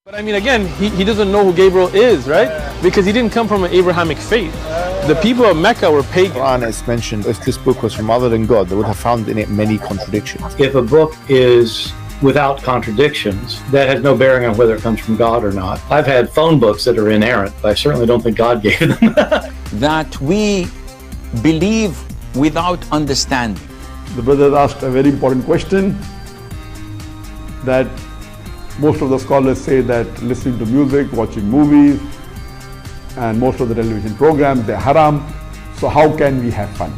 But I mean, again, he doesn't know who Gabriel is, right? Because he didn't come from an Abrahamic faith. The people of Mecca were pagan. Quran is mentioned, if this book was from other than God, they would have found in it many contradictions. If a book is without contradictions, that has no bearing on whether it comes from God or not. I've had phone books that are inerrant, but I certainly don't think God gave them. That we believe without understanding. The brother asked a very important question, that most of the scholars say that listening to music, watching movies, and most of the television programs, they're haram. So how can we have fun?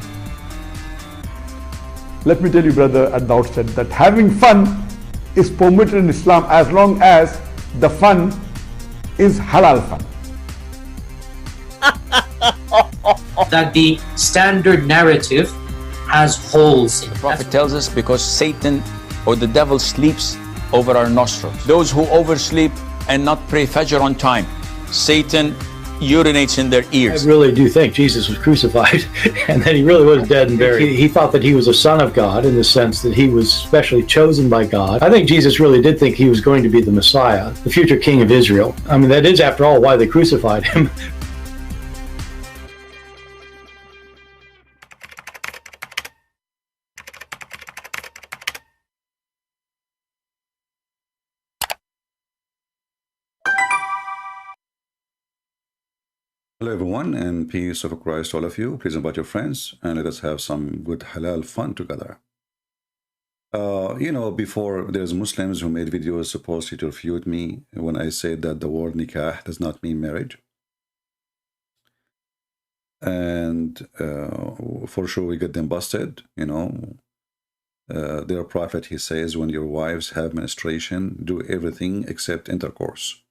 Let me tell you, brother, at the outset, that having fun is permitted in Islam as long as the fun is halal fun. That the standard narrative has holes in it. The Prophet tells us because Satan or the devil sleeps over our nostrils. Those who oversleep and not pray Fajr on time, Satan urinates in their ears. I really do think Jesus was crucified and that he really was dead and buried. He thought that he was a son of God in the sense that he was specially chosen by God. I think Jesus really did think he was going to be the Messiah, the future king of Israel. I mean, that is, after all, why they crucified him. Hello everyone, and peace of Christ all of you. Please invite your friends and let us have some good halal fun together. Before there's Muslims who made videos supposedly to refute me when I said that the word nikah does not mean marriage. And for sure we get them busted, Their prophet, he says, when your wives have menstruation, do everything except intercourse.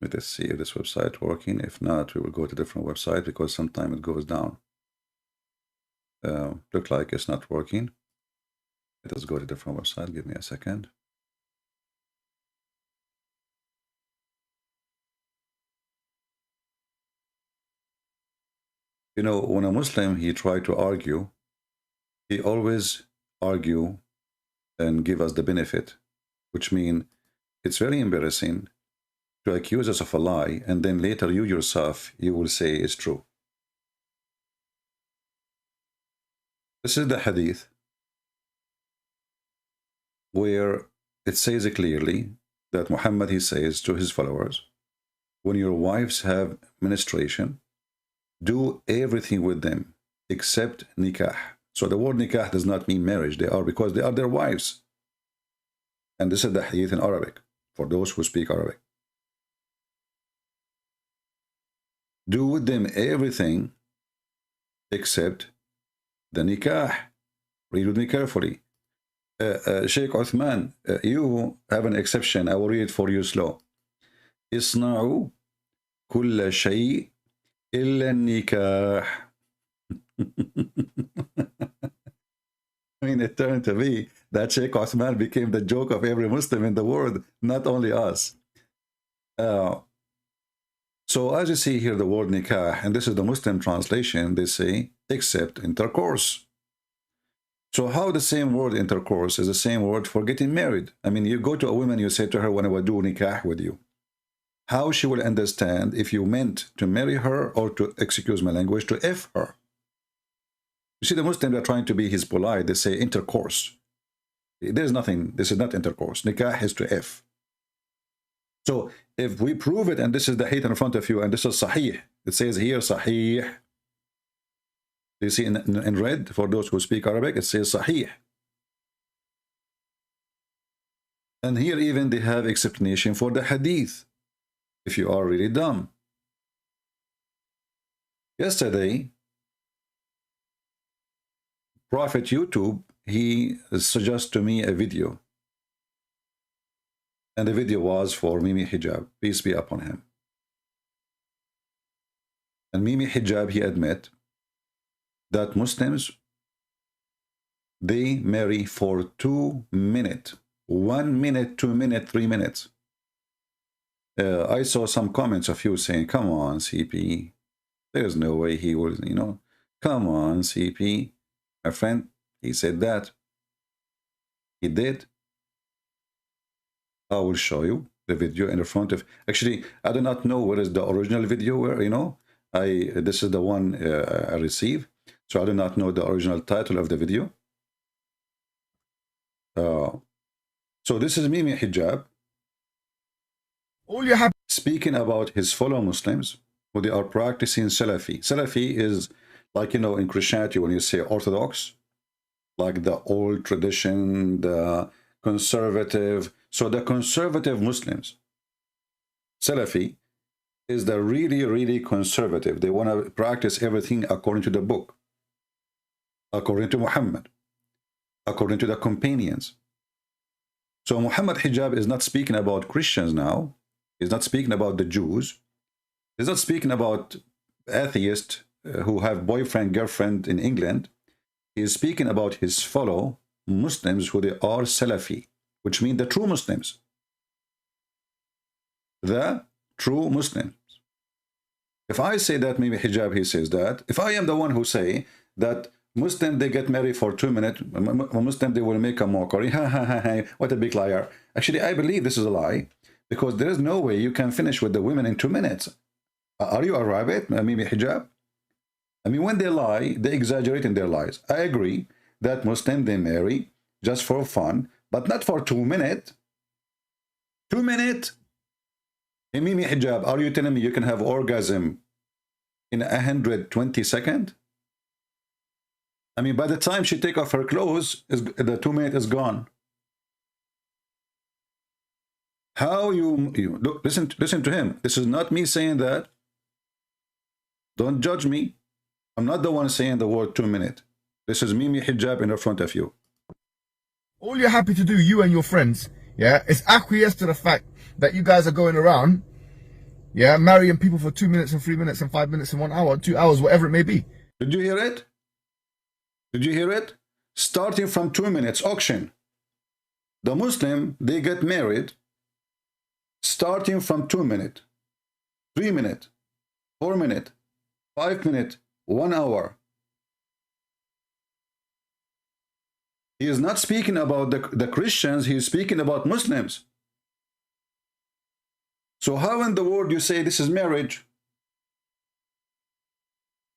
Let us see if this website working. If not, we will go to a different website because sometimes it goes down. Look like it's not working. Let us go to a different website. Give me a second. When a Muslim, he try to argue, he always argue and give us the benefit, which means it's very embarrassing to accuse us of a lie, and then later you yourself, you will say it's true. This is the hadith where it says clearly that Muhammad, he says to his followers, when your wives have menstruation, do everything with them except nikah. So the word nikah does not mean marriage. Because they are their wives. And this is the hadith in Arabic for those who speak Arabic. Do with them everything except the nikah. Read with me carefully. Sheikh Uthman, you have an exception. I will read it for you slow. Isna'u kulla shay illa nikah. I mean, it turned to be that Sheikh Uthman became the joke of every Muslim in the world, not only us. So as you see here, the word nikah, and this is the Muslim translation, they say, except intercourse. So how the same word intercourse is the same word for getting married? I mean, you go to a woman, you say to her, when I will do nikah with you. How she will understand if you meant to marry her or to, excuse my language, to F her? You see, the Muslims are trying to be his polite. They say intercourse. There's nothing. This is not intercourse. Nikah is to F. So if we prove it, and this is the hadith in front of you, and this is sahih, it says here sahih. You see in red, for those who speak Arabic, it says sahih. And here even they have explanation for the hadith, if you are really dumb. Yesterday, Prophet YouTube, he suggested to me a video. And the video was for Mimi Hijab, peace be upon him. And Mimi Hijab, he admit that Muslims, they marry for 2 minutes. 1 minute, 2 minutes, 3 minutes. I saw some comments of you saying, come on, CP. There's no way he will, come on, CP. My friend, he said that. He did. I will show you the video in the front of. Actually, I do not know what is the original video where, you know, this is the one I received. So I do not know the original title of the video. So this is Mimi Hijab. All you have Speaking about his fellow Muslims who they are practicing Salafi. Salafi is like, you know, in Christianity when you say Orthodox, like the old tradition, the conservative. So the conservative Muslims, Salafi, is the really, really conservative. They want to practice everything according to the book, according to Muhammad, according to the companions. So Muhammad Hijab is not speaking about Christians now. He's not speaking about the Jews. He's not speaking about atheists who have boyfriend, girlfriend in England. He is speaking about his fellow Muslims who they are Salafi, which means the true Muslims. The true Muslims. If I say that, maybe Hijab, he says that. If I am the one who say that Muslim, they get married for 2 minutes, Muslim, they will make a mockery, ha ha ha ha, what a big liar. Actually, I believe this is a lie, because there is no way you can finish with the women in 2 minutes. Are you a rabbit, maybe Hijab? I mean, when they lie, they exaggerate in their lies. I agree that Muslim, they marry just for fun, but not for 2 minutes. 2 minutes? Hey, Mimi Hijab, are you telling me you can have orgasm in 120 seconds? I mean, by the time she take off her clothes, the 2 minutes is gone. How you look, listen to him. This is not me saying that. Don't judge me. I'm not the one saying the word 2 minutes. This is Mimi Hijab in the front of you. all you're happy to do, you and your friends, yeah, is acquiesce to the fact that you guys are going around, yeah, marrying people for 2 minutes and 3 minutes and 5 minutes and 1 hour, 2 hours, whatever it may be. Did you hear it? Did you hear it? Starting from 2 minutes, auction. The Muslim, they get married starting from 2 minutes, 3 minutes, 4 minutes, 5 minutes, 1 hour. He is not speaking about the Christians, he is speaking about Muslims. So how in the world you say this is marriage?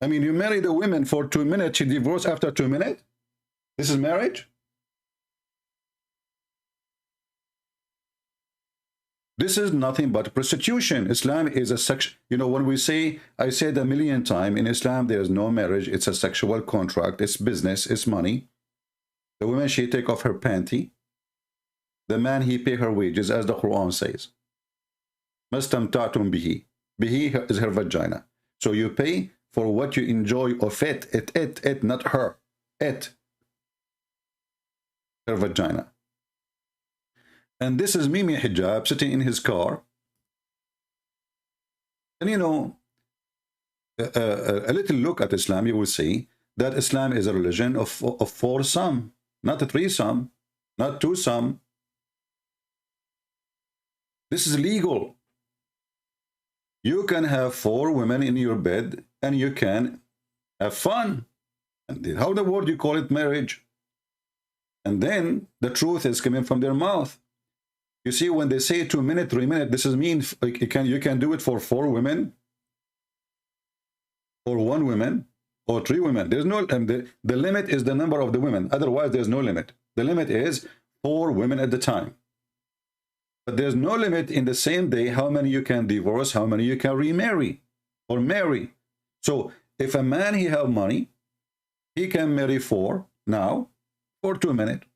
I mean, you marry the women for 2 minutes, you divorce after 2 minutes? This is marriage? This is nothing but prostitution. Islam is a sex. You know, when we say, I said a million times, in Islam there is no marriage. It's a sexual contract. It's business. It's money. The woman, she take off her panty. The man, he pay her wages, as the Quran says. Mastamta'tum bihi. Bihi is her vagina. So you pay for what you enjoy of it, not her. It. Her vagina. And this is Mimi Hijab sitting in his car. And you know, a little look at Islam, you will see that Islam is a religion of foursome, not a threesome, not twosome. This is legal. You can have 4 women in your bed and you can have fun. And how the word you call it marriage? And then the truth is coming from their mouth. You see, when they say 2 minutes, 3 minutes, this is mean you can do it for 4 women, or 1 woman, or 3 women. There's no the limit is the number of the women. Otherwise, there's no limit. The limit is 4 women at the time. But there's no limit in the same day how many you can divorce, how many you can remarry or marry. So if a man he have money, he can marry 4 now for 2 minutes,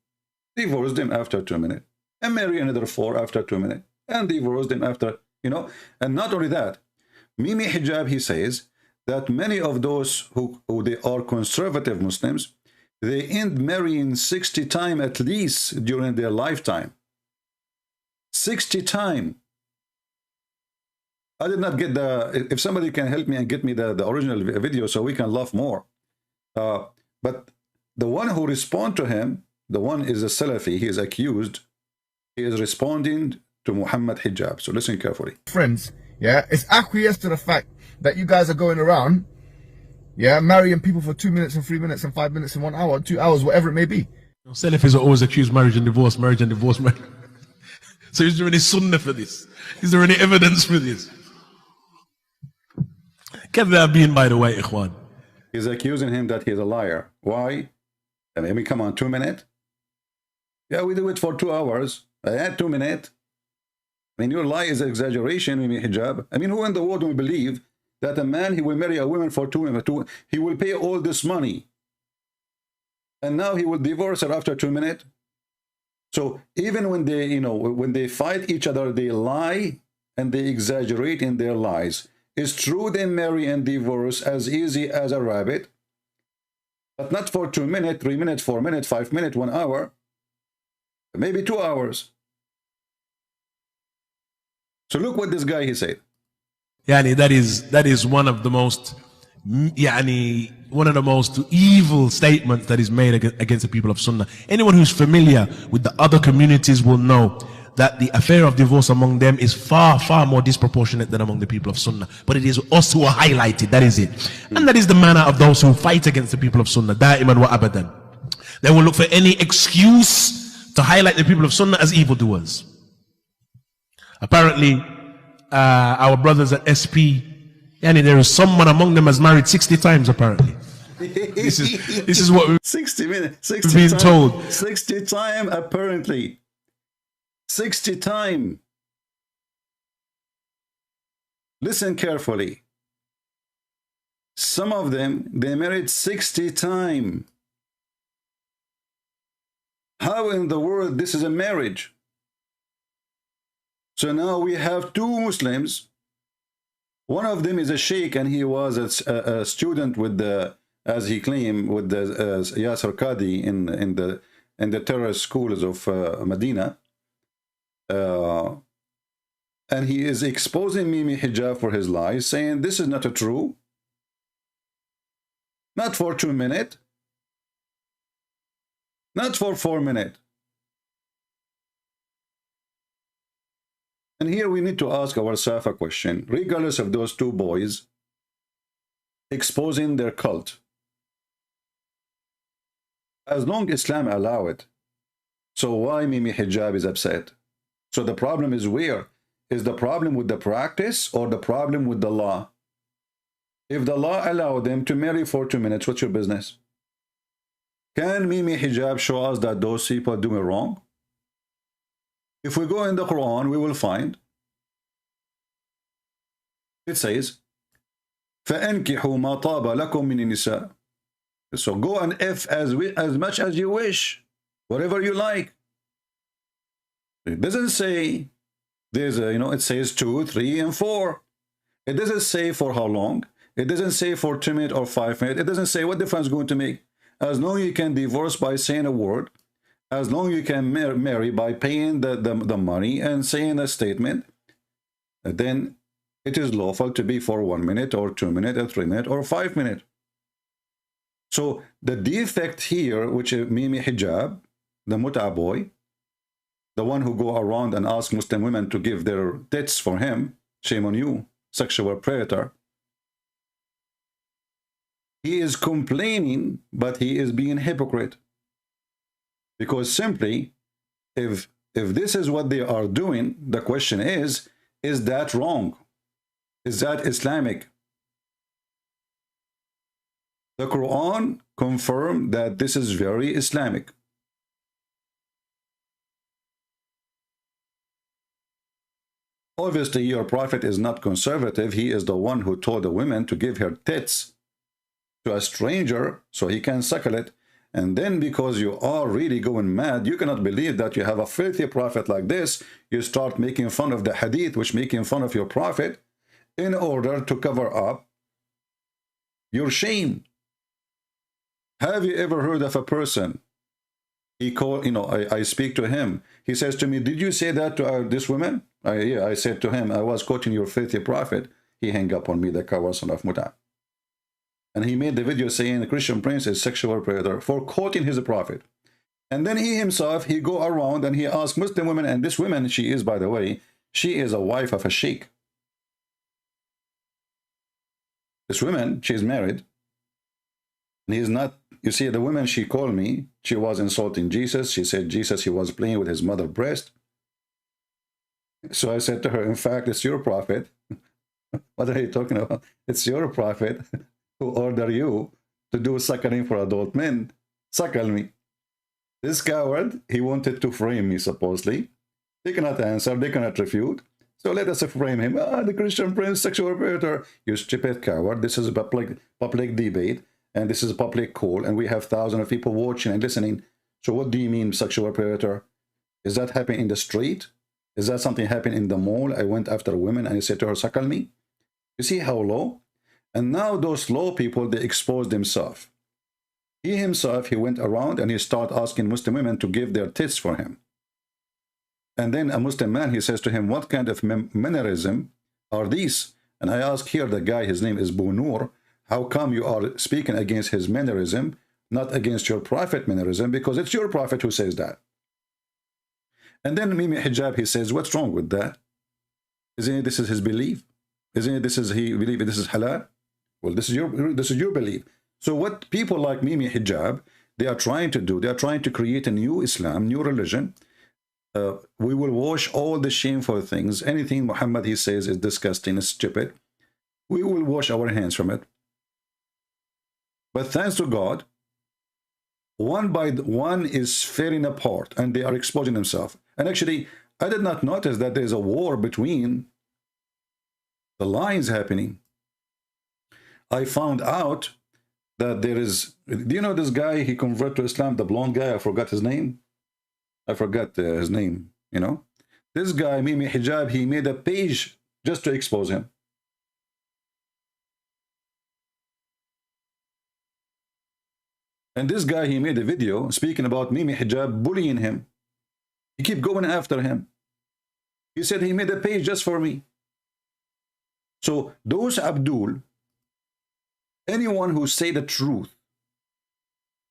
divorce them after 2 minutes. And marry another 4 after 2 minutes, and divorce them after, you know. And not only that, Mimi Hijab, he says that many of those who they are conservative Muslims, they end marrying 60 times at least during their lifetime. 60 times. I did not get the, if somebody can help me and get me the original video so we can laugh more. But the one who respond to him, the one is a Salafi, he is accused. He is responding to Muhammad Hijab. So listen carefully. Friends, yeah, it's acquiesce to the fact that you guys are going around, Yeah, marrying people for 2 minutes and 3 minutes and 5 minutes and 1 hour, 2 hours, whatever it may be. Salafis are always accused marriage and divorce, marriage and divorce, marriage. So is there any sunnah for this? Is there any evidence for this? كذابين, by the way, ikhwan. He's accusing him that he's a liar. Why? I mean, come on, 2 minutes? Yeah, we do it for 2 hours. I had 2 minutes. I mean, your lie is exaggeration, Mimi Hijab. I mean, who in the world will believe that a man, he will marry a woman for 2 minutes, he will pay all this money, and now he will divorce her after 2 minutes? So even when they, you know, when they fight each other, they lie and they exaggerate in their lies. It's true they marry and divorce as easy as a rabbit, but not for 2 minutes, 3 minutes, 4 minutes, 5 minutes, 1 hour, maybe 2 hours. So look what this guy, he said. Yani that is one of the most evil statements that is made against the people of Sunnah. Anyone who's familiar with the other communities will know that the affair of divorce among them is far, far more disproportionate than among the people of Sunnah. But it is us who are highlighted, that is it. And that is the manner of those who fight against the people of Sunnah, da'iman wa abadan. They will look for any excuse to highlight the people of Sunnah as evildoers. Apparently, our brothers at SP, yani there is someone among them has married 60 times apparently. This is what we've 60 minutes, 60 been time, told. 60 time apparently. 60 time. Listen carefully. Some of them, they married 60 times. How in the world this is a marriage? So now we have 2 Muslims. One of them is a sheikh, and he was a student with the, as he claimed, with the Yasser Qadi in the terrorist schools of Medina. And he is exposing Mimi Hijab for his lies, saying this is not a true. Not for 2 minutes. Not for 4 minutes. And here we need to ask ourselves a question, regardless of those 2 boys exposing their cult. As long as Islam allow it, so why Mimi Hijab is upset? So the problem is where? Is the problem with the practice or the problem with the law? If the law allow them to marry for 2 minutes, what's your business? Can Mimi Hijab show us that those people are doing wrong? If we go in the Quran, we will find it says, فَأَنْكِحُوا مَا طَابَ لَكُم مِّنِ النِّسَاءِ. So go and F as much as you wish, whatever you like. It doesn't say there's a, it says 2, 3, and 4. It doesn't say for how long. It doesn't say for 2 minutes or 5 minutes. It doesn't say what difference it's going to make. As long as you can divorce by saying a word, as long as you can marry by paying the money and saying a statement, then it is lawful to be for 1 minute or 2 minutes or 3 minutes or 5 minutes. So the defect here, which is Mimi Hijab, the Mut'a boy, the one who go around and ask Muslim women to give their tits for him, shame on you, sexual predator. He is complaining, but he is being hypocrite. Because simply, if this is what they are doing, the question is that wrong? Is that Islamic? The Quran confirmed that this is very Islamic. Obviously, your prophet is not conservative. He is the one who told the women to give her tits to a stranger so he can suckle it. And then because you are really going mad, you cannot believe that you have a filthy prophet like this, you start making fun of the hadith, which making fun of your prophet, in order to cover up your shame. Have you ever heard of a person, he called, I speak to him, he says to me, did you say that to this woman? Yeah, I said to him, I was quoting your filthy prophet. He hung up on me, the coward son of Muta. And he made the video saying the Christian prince is sexual predator for quoting his prophet. And then he himself, he go around and he asks Muslim women, and this woman, she is, by the way, she is a wife of a sheikh. This woman, she is married, And he's not, you see, the woman, she called me, she was insulting Jesus. She said Jesus, he was playing with his mother's breast. So I said to her, in fact, it's your prophet. What are you talking about? It's your prophet who ordered you to do suckling for adult men. Suckle me. This coward, he wanted to frame me, supposedly. They cannot answer, they cannot refute. So let us frame him. Ah, the Christian prince, sexual predator. You stupid coward. This is a public debate, and this is a public call, and we have thousands of people watching and listening. So what do you mean, sexual predator? Is that happening in the street? Is that something happening in the mall? I went after a woman and I said to her, suckle me. You see how low? And now those low people, they expose themselves. He himself, he went around and he started asking Muslim women to give their tits for him. And then a Muslim man, he says to him, what kind of mannerism are these? And I ask here the guy, his name is Bunur, how come you are speaking against his mannerism, not against your prophet mannerism? Because it's your prophet who says that. And then Mimi Hijab, he says, what's wrong with that? Isn't it this is his belief? Isn't it this is he believe this is halal? Well, this is your belief. So what people like Mimi Hijab, they are trying to do, they are trying to create a new Islam, new religion. We will wash all the shameful things. Anything Muhammad, he says, is disgusting, is stupid. We will wash our hands from it. But thanks to God, one by one is falling apart, and they are exposing themselves. And actually, I did not notice that there is a war between the lines happening. I found out that there is, do you know this guy, he converted to Islam, the blonde guy, I forgot his name. I forgot his name, you know. This guy, Mimi Hijab, he made a page just to expose him. And this guy, he made a video speaking about Mimi Hijab bullying him. He kept going after him. He said he made a page just for me. So those Abdul, anyone who say the truth,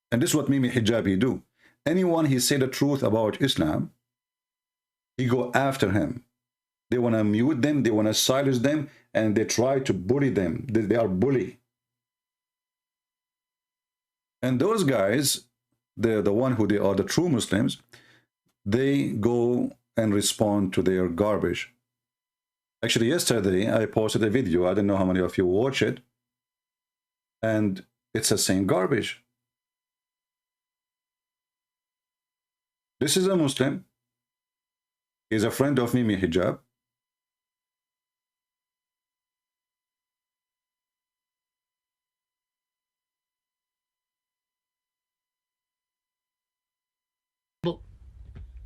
and this is what Mimi Hijab he do, anyone he say the truth about Islam, he go after him. They want to mute them, they want to silence them, and they try to bully them. They are bully. And those guys, the one who they are the true Muslims, they go and respond to their garbage. Actually, yesterday I posted a video. I don't know how many of you watch it. And it's the same garbage. This is a Muslim. He's a friend of Mimi Hijab.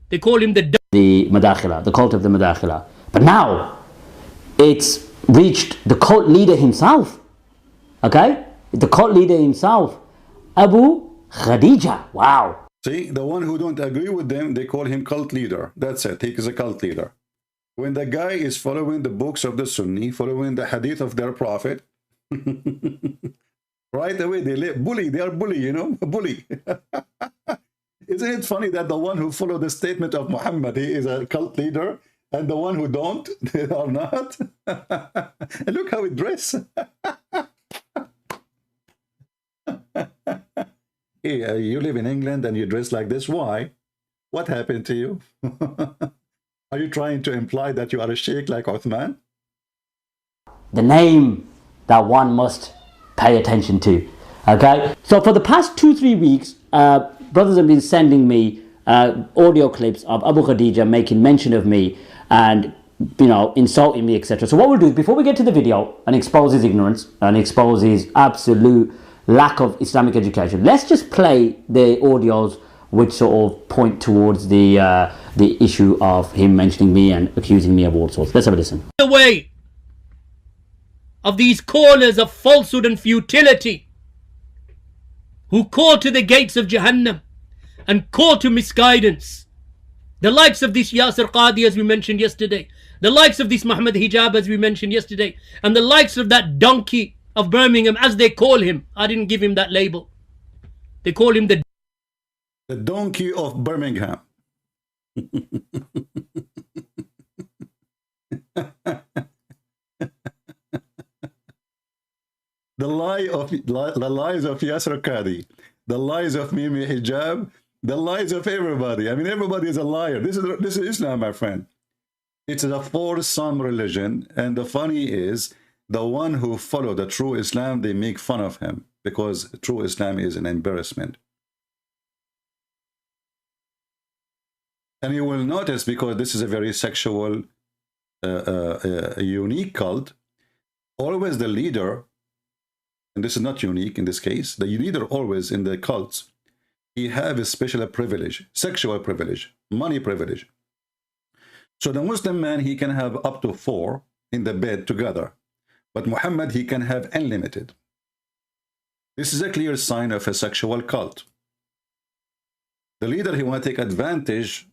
They call him the Madakhila, the cult of the Madakhila. But now it's reached the cult leader himself. Okay? The cult leader himself, Abu Khadija. Wow. See, the one who don't agree with them, they call him cult leader. That's it. He is a cult leader. When the guy is following the books of the Sunni, following the hadith of their prophet, right away they bully. They are bully, you know, bully. Isn't it funny that the one who follow the statement of Muhammad, he is a cult leader, and the one who don't, they are not? And look how he dress. Hey, you live in England and you dress like this. Why? What happened to you? Are you trying to imply that you are a sheikh like Uthman? The name that one must pay attention to. Okay? So for the past 2-3 weeks, brothers have been sending me audio clips of Abu Khadija making mention of me and, you know, insulting me, etc. So what we'll do is, before we get to the video and expose his ignorance and expose his absolute lack of Islamic education, let's just play the audios which sort of point towards the issue of him mentioning me and accusing me of all sorts. Let's have a listen. The way of these callers of falsehood and futility, who call to the gates of Jahannam and call to misguidance, the likes of this Yasir Qadi, as we mentioned yesterday, the likes of this Muhammad Hijab, as we mentioned yesterday, and the likes of that donkey of Birmingham, as they call him. I didn't give him that label. They call him the donkey of Birmingham. the lies of Yasser Qadi, the lies of Mimi Hijab, the lies of everybody. I mean, everybody is a liar. This is Islam, my friend. It's a four-some religion, and the funny is, the one who follow the true Islam, they make fun of him because true Islam is an embarrassment. And you will notice, because this is a very sexual, unique cult, always the leader, and this is not unique in this case, the leader always in the cults, he have a special privilege, sexual privilege, money privilege. So the Muslim man, he can have up to 4 in the bed together. But Muhammad, he can have unlimited. This is a clear sign of a sexual cult. The leader, he want to take advantage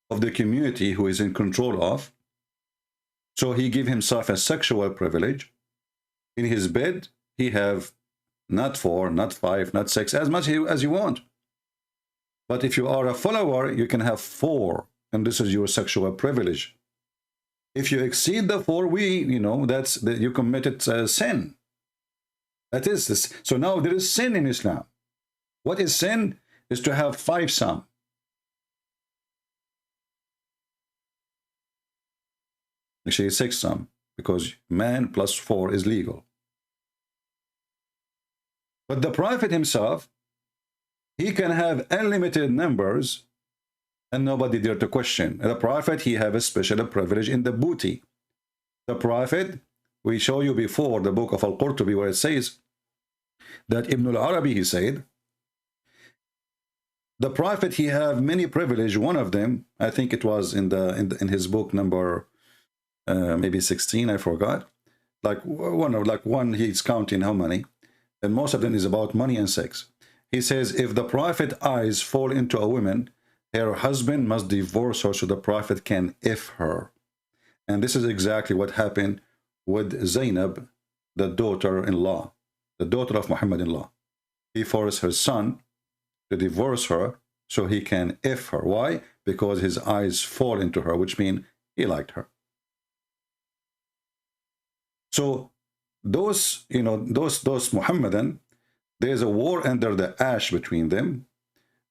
of the community who is in control of. So he give himself a sexual privilege. In his bed, he have not 4, not 5, not 6, as much as you want. But if you are a follower, you can have 4, and this is your sexual privilege. If you exceed the 4, that's you committed sin. That is this. So now there is sin in Islam. What is sin? Is to have 5 some. Actually 6 some, because man plus 4 is legal. But the Prophet himself, he can have unlimited numbers and nobody dare to question. The Prophet, he have a special privilege in the booty. The Prophet, we show you before the book of Al-Qurtubi, where it says that Ibn al-Arabi, he said, the Prophet, he have many privilege. One of them, I think it was in his book number maybe 16, I forgot. Like one, he's counting how many, and most of them is about money and sex. He says, if the Prophet eyes fall into a woman, her husband must divorce her so the Prophet can if her. And this is exactly what happened with Zainab, the daughter-in-law, the daughter of Muhammad-in-law. He forced her son to divorce her so he can if her. Why? Because his eyes fall into her, which means he liked her. So those, those Muhammadan, there's a war under the ash between them.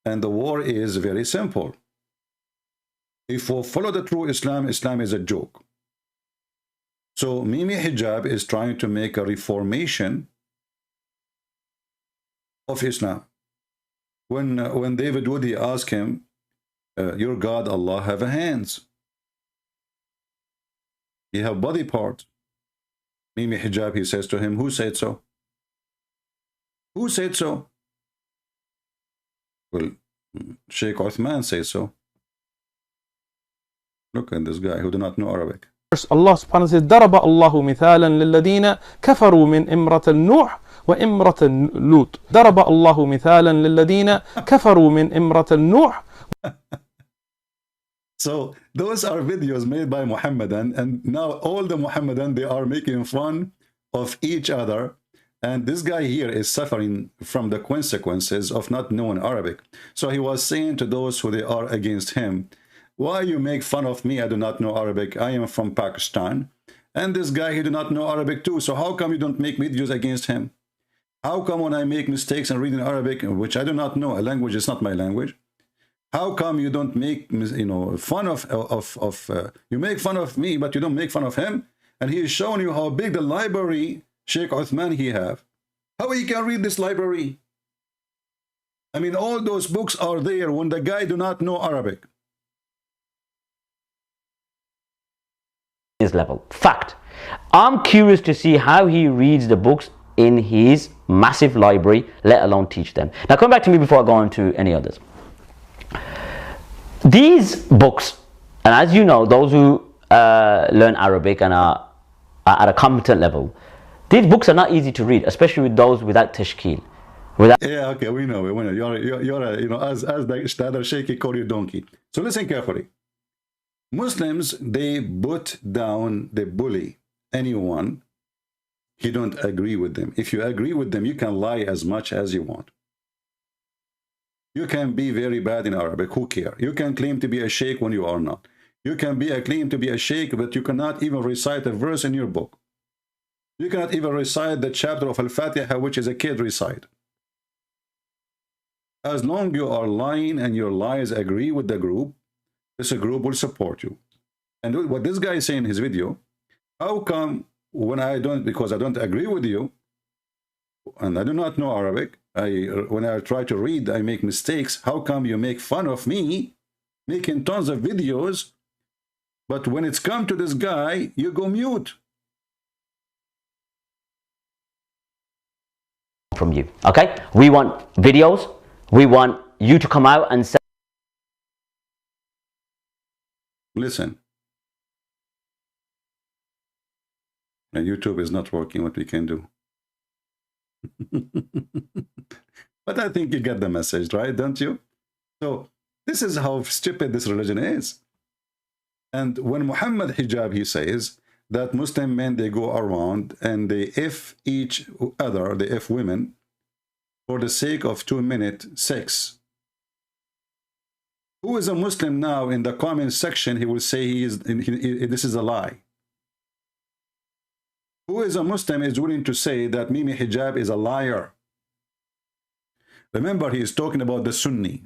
And the war is very simple. If we follow the true Islam, Islam is a joke. So Mimi Hijab is trying to make a reformation of Islam. When David Woody asked him, your God Allah have a hands. He have body part. Mimi Hijab, he says to him, who said so? Who said so? Well, Sheikh Uthman says so. Look at this guy who do not know Arabic. Allah subhanahu wa ta'ala says, ضرب الله مثالا للذين كفروا من امرأة نوح وامرأة لوط. ضرب الله مثالا للذين كفروا من امرأة نوح. So those are videos made by Muhammadan, and now all the Muhammadan, they are making fun of each other. And this guy here is suffering from the consequences of not knowing Arabic. So he was saying to those who they are against him, why you make fun of me? I do not know Arabic. I am from Pakistan. And this guy, he do not know Arabic too. So how come you don't make videos against him? How come when I make mistakes and reading Arabic, which I do not know, a language is not my language, how come you don't make, fun you make fun of me, but you don't make fun of him? And he is showing you how big the library Sheikh Uthman he have. How he can read this library? I mean, all those books are there when the guy do not know Arabic. His level. Fact. I'm curious to see how he reads the books in his massive library, let alone teach them. Now come back to me before I go on to any others. These books, and as you know, those who learn Arabic and are at a competent level, these books are not easy to read, especially with those without tashkil. Yeah, okay, we know. You're as the other shaky call you donkey. So listen carefully. Muslims, they put down, they bully anyone he don't agree with them. If you agree with them, you can lie as much as you want. You can be very bad in Arabic, who cares? You can claim to be a sheikh when you are not. You can claim to be a sheikh, but you cannot even recite a verse in your book. You cannot even recite the chapter of Al-Fatiha, which is a kid recite. As long you are lying and your lies agree with the group, this group will support you. And what this guy is saying in his video, how come when I don't, because I don't agree with you, and I do not know Arabic, when I try to read, I make mistakes. How come you make fun of me, making tons of videos, but when it's come to this guy, you go mute? From you, okay? We want videos. We want you to come out and say. Listen. And YouTube is not working. What we can do. But I think you get the message, right? Don't you? So this is how stupid this religion is. And when Muhammad Hijab, he says that Muslim men, they go around and they F each other, they F women for the sake of 2-minute sex. Who is a Muslim now in the comment section? He will say this is a lie. Who is a Muslim is willing to say that Mimi Hijab is a liar? Remember, he is talking about the Sunni.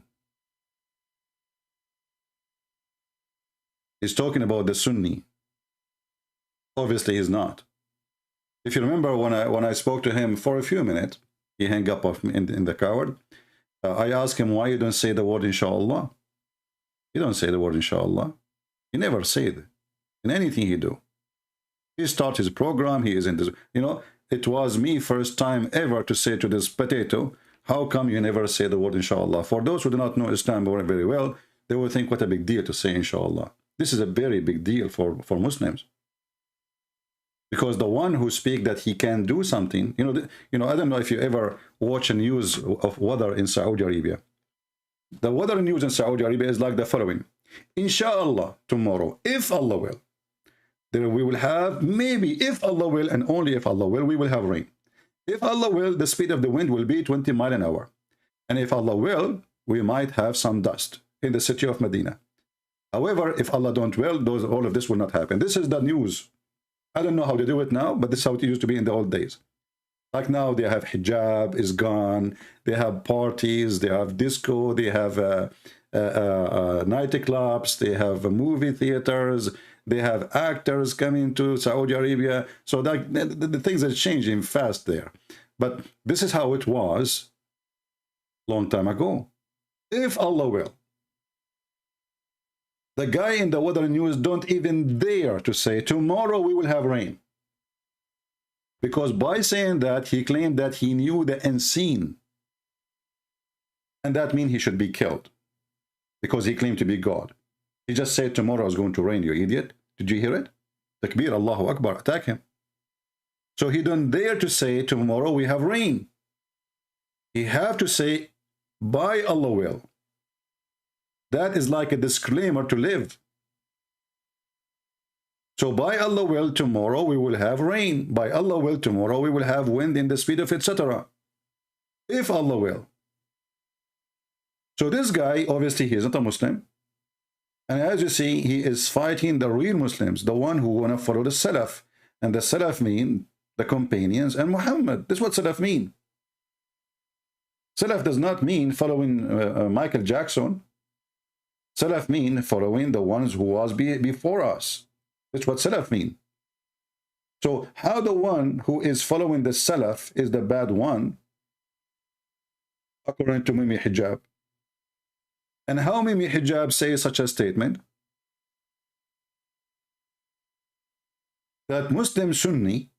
He's talking about the Sunni. Obviously, he's not. If you remember, when I spoke to him for a few minutes, he hung up off me in the coward. I asked him why you don't say the word inshallah. He don't say the word inshallah. He never say it in anything he do. He starts his program. He is in this. You know, it was me first time ever to say to this potato, how come you never say the word inshallah? For those who do not know Islam very well, they will think what a big deal to say inshallah. This is a very big deal for Muslims. Because the one who speak that he can do something, you know, I don't know if you ever watch a news of weather in Saudi Arabia. The weather news in Saudi Arabia is like the following. Inshallah, tomorrow, if Allah will, then we will have, maybe if Allah will, and only if Allah will, we will have rain. If Allah will, the speed of the wind will be 20 miles an hour. And if Allah will, we might have some dust in the city of Medina. However, if Allah don't will, all of this will not happen. This is the news. I don't know how to do it now, but this is how it used to be in the old days. Like now, they have hijab is gone. They have parties. They have disco. They have nightclubs. They have movie theaters. They have actors coming to Saudi Arabia. So that, the things are changing fast there. But this is how it was long time ago. If Allah will. The guy in the weather news don't even dare to say, tomorrow we will have rain. Because by saying that, he claimed that he knew the unseen. And that means he should be killed. Because he claimed to be God. He just said tomorrow is going to rain, you idiot. Did you hear it? Takbir, Allahu Akbar, attack him. So he don't dare to say tomorrow we have rain. He have to say, by Allah will. That is like a disclaimer to live. So by Allah will, tomorrow we will have rain. By Allah will, tomorrow we will have wind in the speed of etc. If Allah will. So this guy, obviously he isn't a Muslim. And as you see, he is fighting the real Muslims, the one who want to follow the Salaf. And the Salaf mean the companions and Muhammad. This is what Salaf mean. Salaf does not mean following Michael Jackson. Salaf mean following the ones who was before us. That's what Salaf mean. So how the one who is following the Salaf is the bad one, according to Mimi Hijab? And how Mimi Hijab says such a statement? That Muslim Sunni,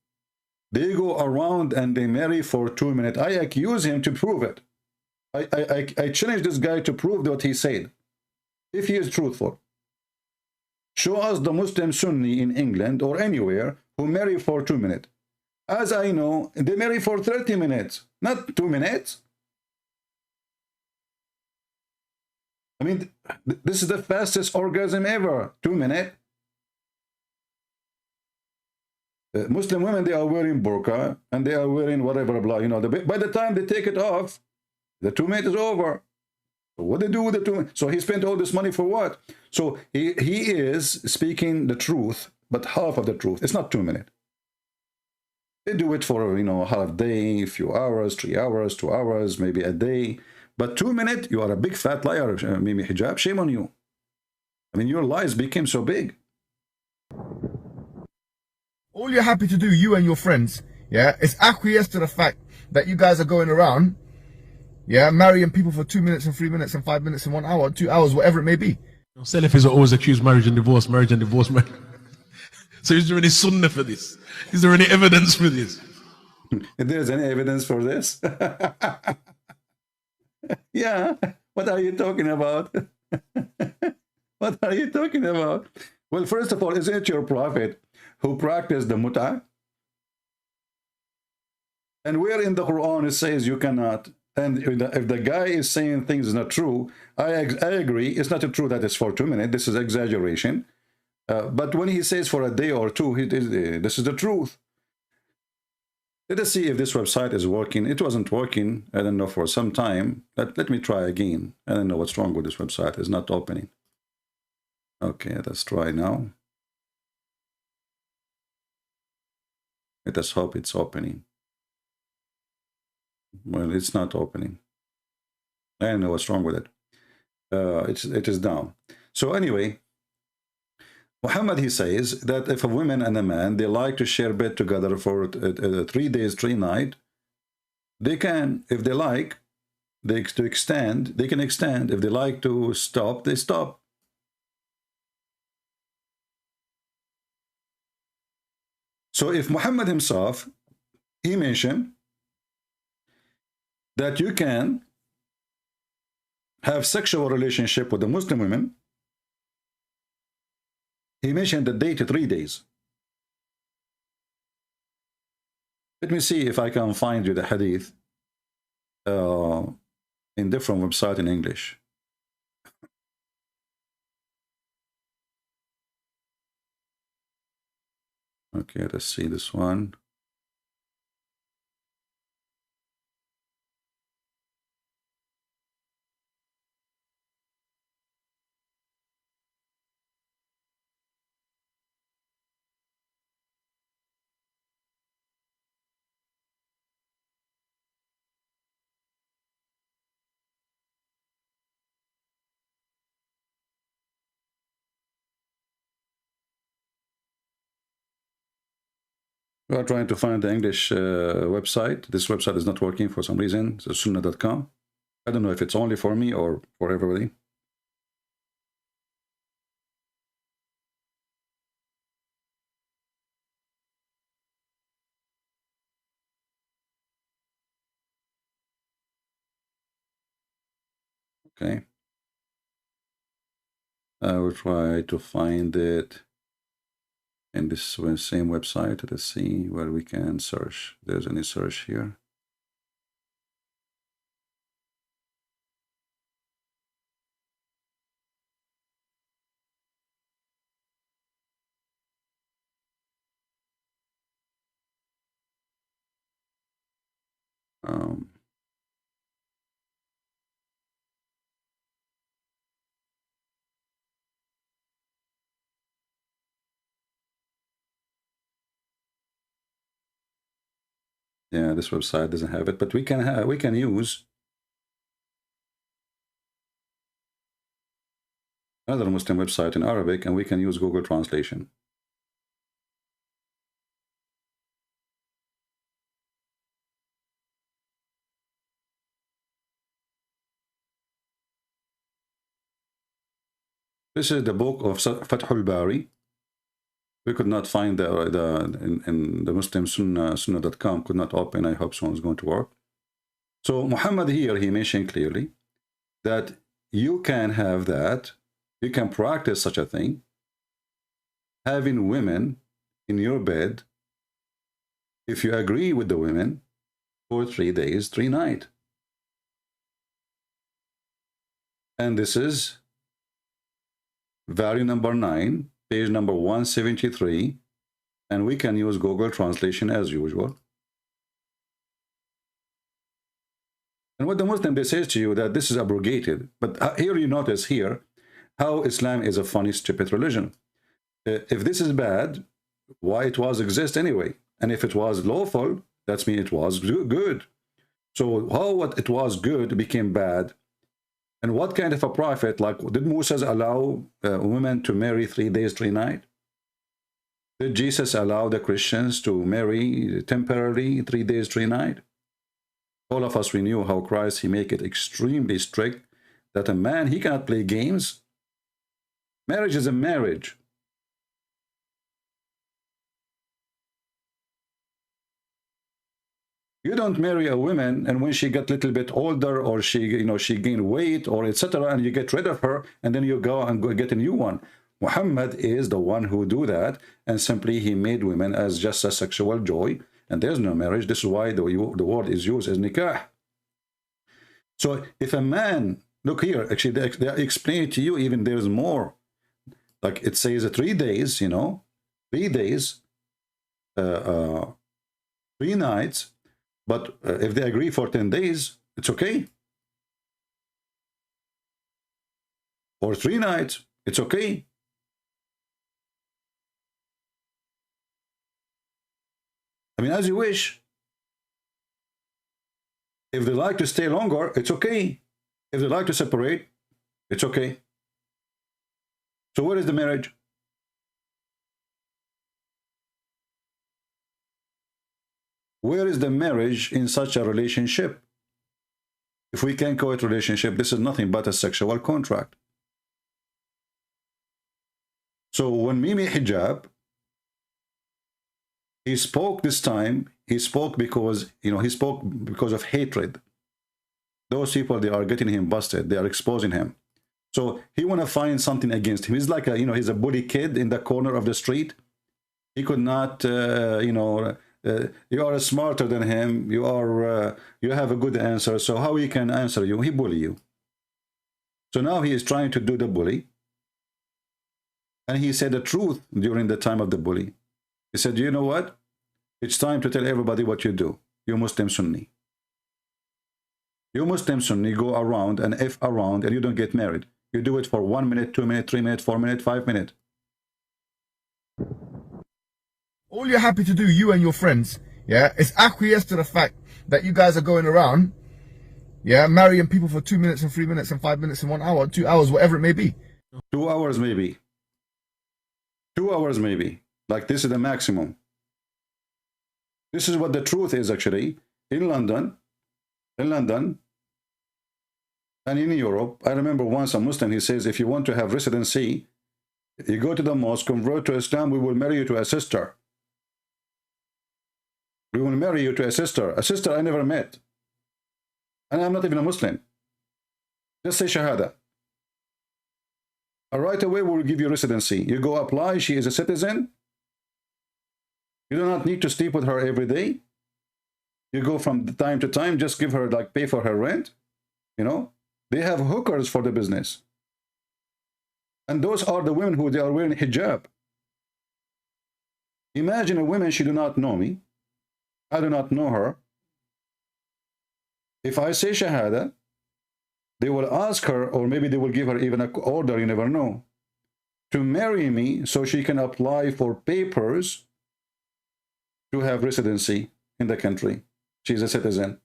they go around and they marry for 2 minutes. I accuse him to prove it. I challenge this guy to prove what he said. If he is truthful. Show us the Muslim Sunni in England or anywhere who marry for 2 minutes. As I know, they marry for 30 minutes, not 2 minutes. I mean, this is the fastest orgasm ever, 2 minutes. Muslim women, they are wearing burqa and they are wearing whatever, blah, you know, by the time they take it off, the 2 minutes is over. So what do they do with the 2 minutes? So he spent all this money for what? So he is speaking the truth, but half of the truth. It's not 2 minutes. They do it for, you know, half day, a few hours, 3 hours, 2 hours, maybe a day. But 2 minutes, you are a big fat liar, Mimi Hijab. Shame on you. I mean, your lies became so big. All you're happy to do, you and your friends, yeah, is acquiesce to the fact that you guys are going around, yeah, marrying people for 2 minutes and 3 minutes and 5 minutes and 1 hour, 2 hours, whatever it may be. Salafis are always accused marriage and divorce, marriage and divorce. So is there any sunnah for this? Is there any evidence for this? If there's any evidence for this? Yeah, what are you talking about? What are you talking about? Well, first of all, isn't it your prophet who practiced the mut'ah? And where in the Quran it says you cannot? And if the guy is saying things is not true, I agree. It's not true that it's for 2 minutes. This is exaggeration. But when he says for a day or two, this is the truth. Let us see if this website is working. It wasn't working, I don't know, for some time. Let me try again. I don't know what's wrong with this website. It's not opening. Okay, let's try now. Let us hope it's opening. Well, it's not opening. I don't know what's wrong with it. It is down. So anyway, Muhammad, he says that if a woman and a man, they like to share bed together for 3 days, 3 nights, they can, if they like, they can extend. If they like to stop, they stop. So if Muhammad himself, he mentioned that you can have sexual relationship with a Muslim women, he mentioned the day to 3 days. Let me see if I can find you the hadith in different website in English. Okay, let's see this one. We are trying to find the English website. This website is not working for some reason. So sunnah.com. I don't know if it's only for me or for everybody. Okay. I will try to find it in this same website. Let's see where we can search. If there's any search here. Yeah, this website doesn't have it, but we can use another Muslim website in Arabic, and we can use Google Translation. This is the book of Fathul Bari. We could not find in the Muslim Sunnah.com could not open. I hope someone's going to work. So Muhammad here, he mentioned clearly that you can have that, you can practice such a thing, having women in your bed, if you agree with the women, for 3 days, 3 nights. And this is volume number 9, page number 173, and we can use Google Translation as usual. And what the Muslim, they say to you that this is abrogated, but here you notice here how Islam is a funny, stupid religion. If this is bad, why it was exist anyway? And if it was lawful, that means it was good. So how what it was good became bad? And what kind of a prophet, like, did Moses allow women to marry 3 days, 3 nights? Did Jesus allow the Christians to marry temporarily 3 days, 3 nights? All of us, we knew how Christ, he make it extremely strict that a man, he cannot play games. Marriage is a marriage. You don't marry a woman, and when she got a little bit older, or she, you know, she gained weight, or etc., and you get rid of her, and then you go and go get a new one. Muhammad is the one who do that, and simply he made women as just a sexual joy, and there's no marriage. This is why the word is used as nikah. So if a man, look here, actually they explain it to you, even there's more. Like it says 3 days, you know, 3 days, 3 nights, but if they agree for 10 days, it's okay. Or 3 nights, it's okay. I mean, as you wish. If they like to stay longer, it's okay. If they like to separate, it's okay. So where is the marriage? Where is the marriage in such a relationship? If we can call it relationship, this is nothing but a sexual contract. So when Mimi Hijab, he spoke this time, he spoke because, you know, he spoke because of hatred. Those people, they are getting him busted. They are exposing him. So he want to find something against him. He's like a, you know, he's a bully kid in the corner of the street. He could not, you know, you are smarter than him. You are, you have a good answer. So how he can answer you? He bully you. So now he is trying to do the bully. And he said the truth during the time of the bully. He said, you know what? It's time to tell everybody what you do. You Muslim Sunni. You Muslim Sunni go around and F around and you don't get married. You do it for 1 minute, 2 minutes, 3 minutes, 4 minutes, 5 minutes. All you're happy to do, you and your friends, yeah, is acquiesce to the fact that you guys are going around, yeah, marrying people for 2 minutes and 3 minutes and 5 minutes and 1 hour, 2 hours, whatever it may be. 2 hours maybe. 2 hours maybe. Like this is the maximum. This is what the truth is actually. In London, and in Europe, I remember once a Muslim, he says, if you want to have residency, you go to the mosque, convert to Islam, we will marry you to a sister. We will marry you to a sister I never met. And I'm not even a Muslim. Just say Shahada. Right away, we will give you residency. You go apply, she is a citizen. You do not need to sleep with her every day. You go from time to time, just give her, like, pay for her rent. You know, they have hookers for the business. And those are the women who they are wearing hijab. Imagine a woman, she do not know me. I do not know her. If I say Shahada, they will ask her, or maybe they will give her even an order, you never know, to marry me so she can apply for papers to have residency in the country. She's a citizen.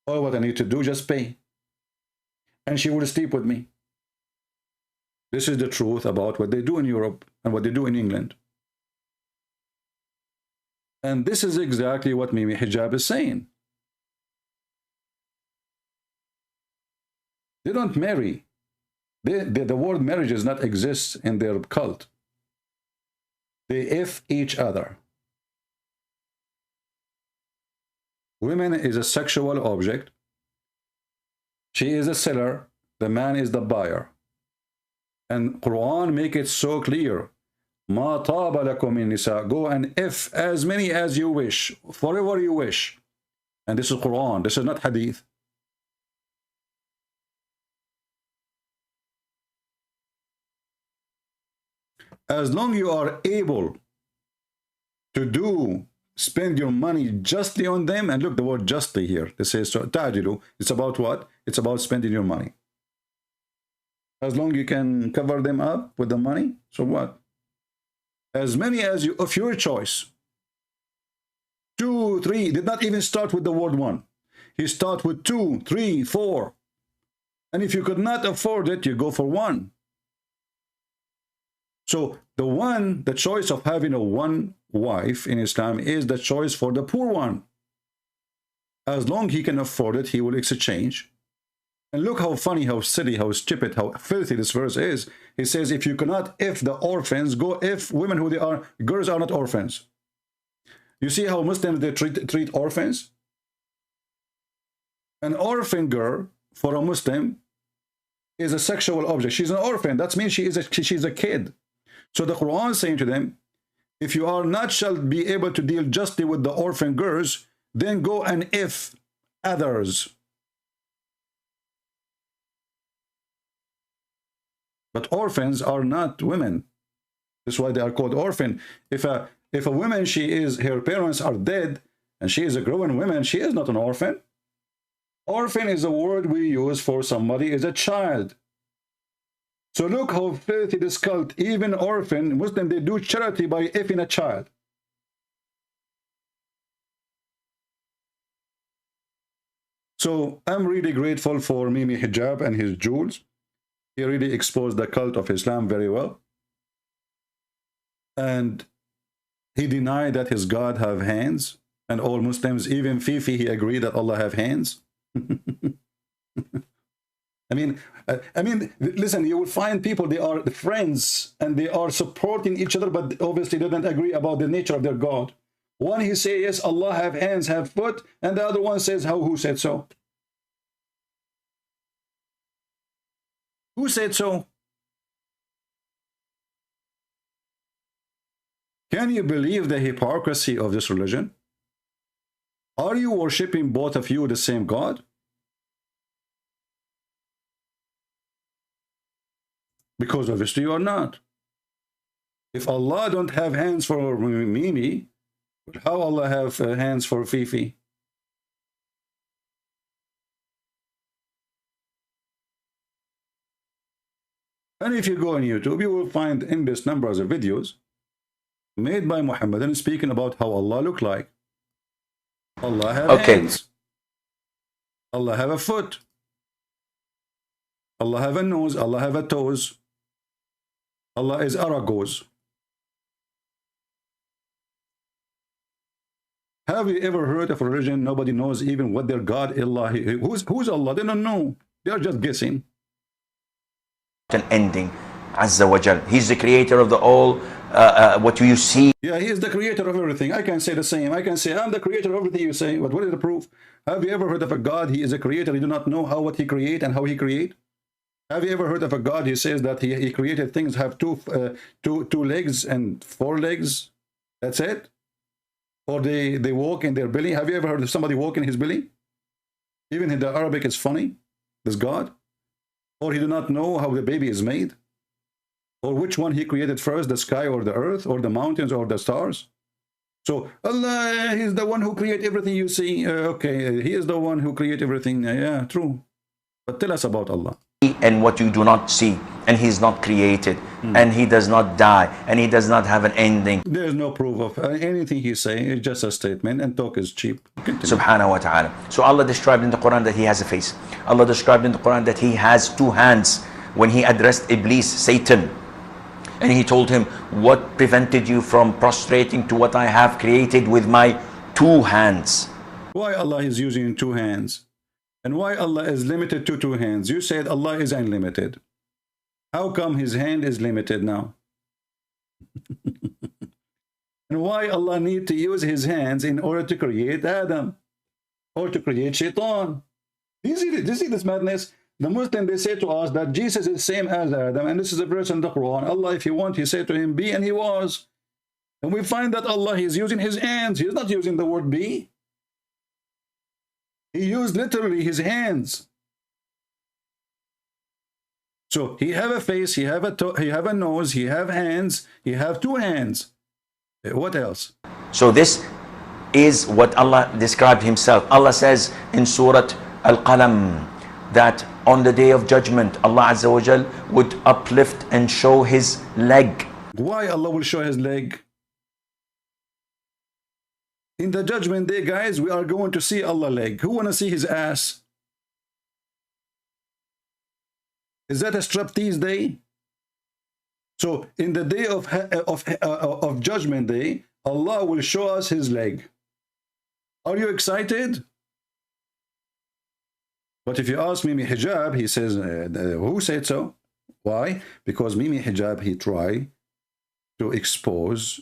All what I need to do, just pay. And she will sleep with me. This is the truth about what they do in Europe and what they do in England. And this is exactly what Mimi Hijab is saying. They don't marry. The word marriage does not exist in their cult. They F each other. Women is a sexual object. She is a seller. The man is the buyer. And Quran make it so clear. Ma taba lakum min nisa. Go and F as many as you wish, forever you wish. And this is Quran. This is not Hadith. As long you are able to spend your money justly on them, and look, the word justly here, this says ta'dilu. It's about what? It's about spending your money. As long you can cover them up with the money, so what? As many as you, of your choice. 2, 3. Did not even start with the word 1. He start with 2, 3, 4. And if you could not afford it, you go for 1. So the choice of having a one wife in Islam is the choice for the poor one. As long as he can afford it, he will exchange. And look how funny, how silly, how stupid, how filthy this verse is. He says, if you cannot, if the orphans, go if women who they are, girls are not orphans. You see how Muslims, they treat orphans? An orphan girl, for a Muslim, is a sexual object. She's an orphan. That means she's a kid. So the Quran is saying to them, if you are not shall be able to deal justly with the orphan girls, then go and if others. But orphans are not women. That's why they are called orphan. If a woman, her parents are dead, and she is a grown woman, she is not an orphan. Orphan is a word we use for somebody is a child. So look how filthy this cult, even orphan, Muslim, they do charity by effing a child. So I'm really grateful for Mimi Hijab and his jewels. He really exposed the cult of Islam very well. And he denied that his God have hands. And all Muslims, even Fifi, he agreed that Allah have hands. I mean, listen, you will find people, they are friends and they are supporting each other, but obviously they don't agree about the nature of their God. One, he says, yes, Allah have hands, have foot, and the other one says, who said so? Who said so? Can you believe the hypocrisy of this religion? Are you worshipping both of you the same God? Because obviously you are not. If Allah don't have hands for Mimi, how Allah have hands for Fifi? And if you go on YouTube, you will find endless numbers of videos made by Muhammadan speaking about how Allah look like. Allah have hands. Allah have a foot. Allah have a nose. Allah have a toes. Allah is Aragos. Have you ever heard of a religion nobody knows even what their God Allah? Who's Allah? They don't know. They are just guessing. An ending, Azza wa Jal. He's the creator of the all. What you see. Yeah, he is the creator of everything. I can say the same. I can say I'm the creator of everything you say. But what is the proof? Have you ever heard of a God? He is a creator. You do not know what he create and how he create. Have you ever heard of a God? He says that he created things have two legs and 4 legs. That's it. Or they walk in their belly. Have you ever heard of somebody walk in his belly? Even in the Arabic, it's funny. This God. Or he do not know how the baby is made. Or which one he created first, the sky or the earth or the mountains or the stars. So Allah is the one who created everything you see. Okay, he is the one who created everything. Yeah, true. But tell us about Allah. And what you do not see. And he's not created. And he does not die. And he does not have an ending. There is no proof of anything he's saying. It's just a statement. And talk is cheap. Continue. Subhanahu wa ta'ala. So Allah described in the Quran that he has a face. Allah described in the Quran that he has 2 hands. When he addressed Iblis, Satan, and he told him, what prevented you from prostrating to what I have created with my 2 hands? Why Allah is using 2 hands? And why Allah is limited to 2 hands? You said Allah is unlimited. How come his hand is limited now? And why Allah need to use his hands in order to create Adam? Or to create Shaitan? Do you see this madness? The Muslim, they say to us that Jesus is the same as Adam, and this is a verse in the Quran. Allah, if you want, he said to him, be, and he was. And we find that Allah, he's using his hands. He's not using the word be. He used literally his hands. So he have a face, he have a nose, he have hands, he have 2 hands. What else? So this is what Allah described himself. Allah says in Surah Al-Qalam that on the day of judgment, Allah Azza wa Jal would uplift and show his leg. Why Allah will show his leg? In the judgment day, guys, we are going to see Allah leg. Who want to see his ass? Is that a striptease day? So in the day of judgment day, Allah will show us his leg. Are you excited? But if you ask Mimi Hijab, he says, who said so? Why? Because Mimi Hijab, he tried to expose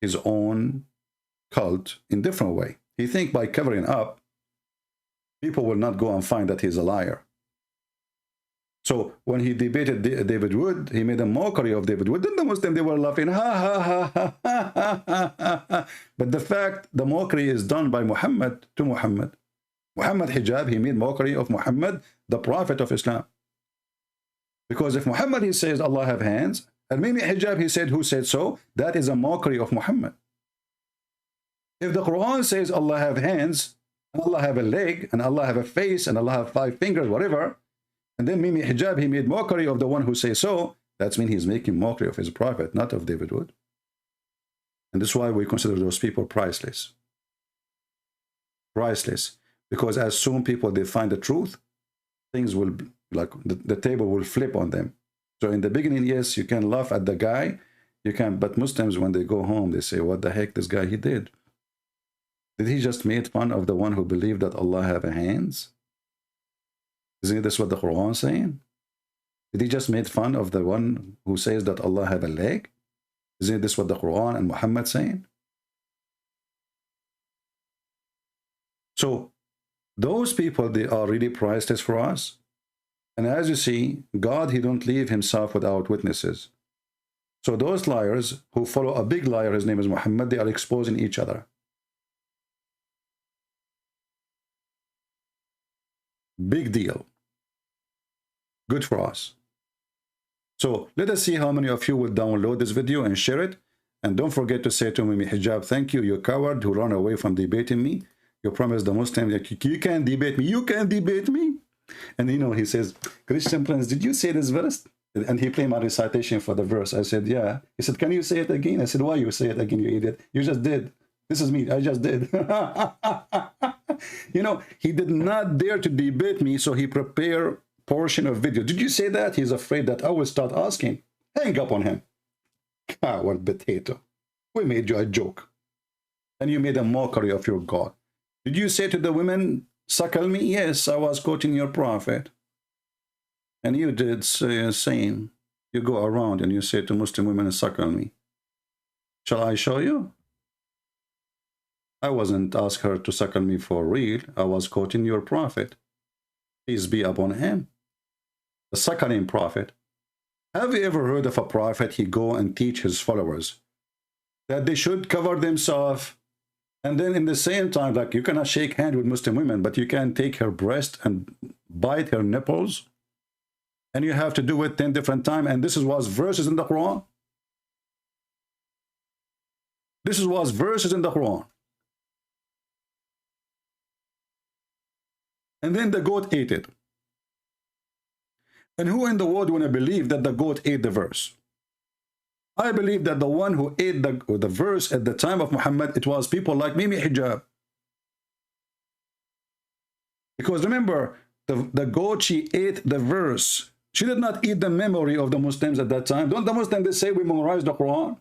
his own cult in different way. He think by covering up, people will not go and find that he's a liar. So when he debated David Wood, he made a mockery of David Wood. Then the Muslim, they were laughing, ha ha ha ha ha ha ha ha. But the fact, the mockery is done by Muhammad to Muhammad. Muhammad Hijab, he made mockery of Muhammad, the Prophet of Islam. Because if Muhammad, he says Allah have hands, and Mimi Hijab, he said, who said so? That is a mockery of Muhammad. If the Quran says Allah have hands, and Allah have a leg, and Allah have a face, and Allah have 5 fingers, whatever, and then Mimi Hijab, he made mockery of the one who says so, that means he's making mockery of his prophet, not of David Wood. And this is why we consider those people priceless. Priceless. Because as soon people, they find the truth, things will, like, the table will flip on them. So in the beginning, yes, you can laugh at the guy, you can, but Muslims, when they go home, they say, what the heck this guy, he did? Did he just make fun of the one who believed that Allah have hands? Isn't this what the Quran is saying? Did he just make fun of the one who says that Allah have a leg? Isn't this what the Quran and Muhammad saying? So those people, they are really priceless for us. And as you see, God, he don't leave himself without witnesses. So those liars who follow a big liar, his name is Muhammad, they are exposing each other. Big deal. Good for us. So let us see how many of you will download this video and share it. And don't forget to say to Mimi Hijab, thank you, you coward who ran away from debating me. You promised the Muslims that you can't debate me. You can't debate me. And you know, he says, Christian Prince, did you say this verse? And he played my recitation for the verse. I said, yeah. He said, can you say it again? I said, why you say it again, you idiot? You just did. This is me. I just did. You know, he did not dare to debate me, so he prepared portion of video. Did you say that? He's afraid that I will start asking. Hang up on him. Coward potato. We made you a joke. And you made a mockery of your God. Did you say to the women, suckle me? Yes, I was quoting your prophet. And you did say same. You go around and you say to Muslim women, suckle me. Shall I show you? I wasn't asking her to suckle me for real. I was quoting your prophet. Peace be upon him. The suckling prophet. Have you ever heard of a prophet, he go and teach his followers that they should cover themselves, and then in the same time, like, you cannot shake hands with Muslim women, but you can take her breast and bite her nipples, and you have to do it 10 different times, and this was verses in the Quran. This was verses in the Quran. And then the goat ate it. And who in the world want to believe that the goat ate the verse? I believe that the one who ate the verse at the time of Muhammad, it was people like Mimi Hijab. Because remember, the goat, she ate the verse. She did not eat the memory of the Muslims at that time. Don't the Muslims, they say we memorize the Quran?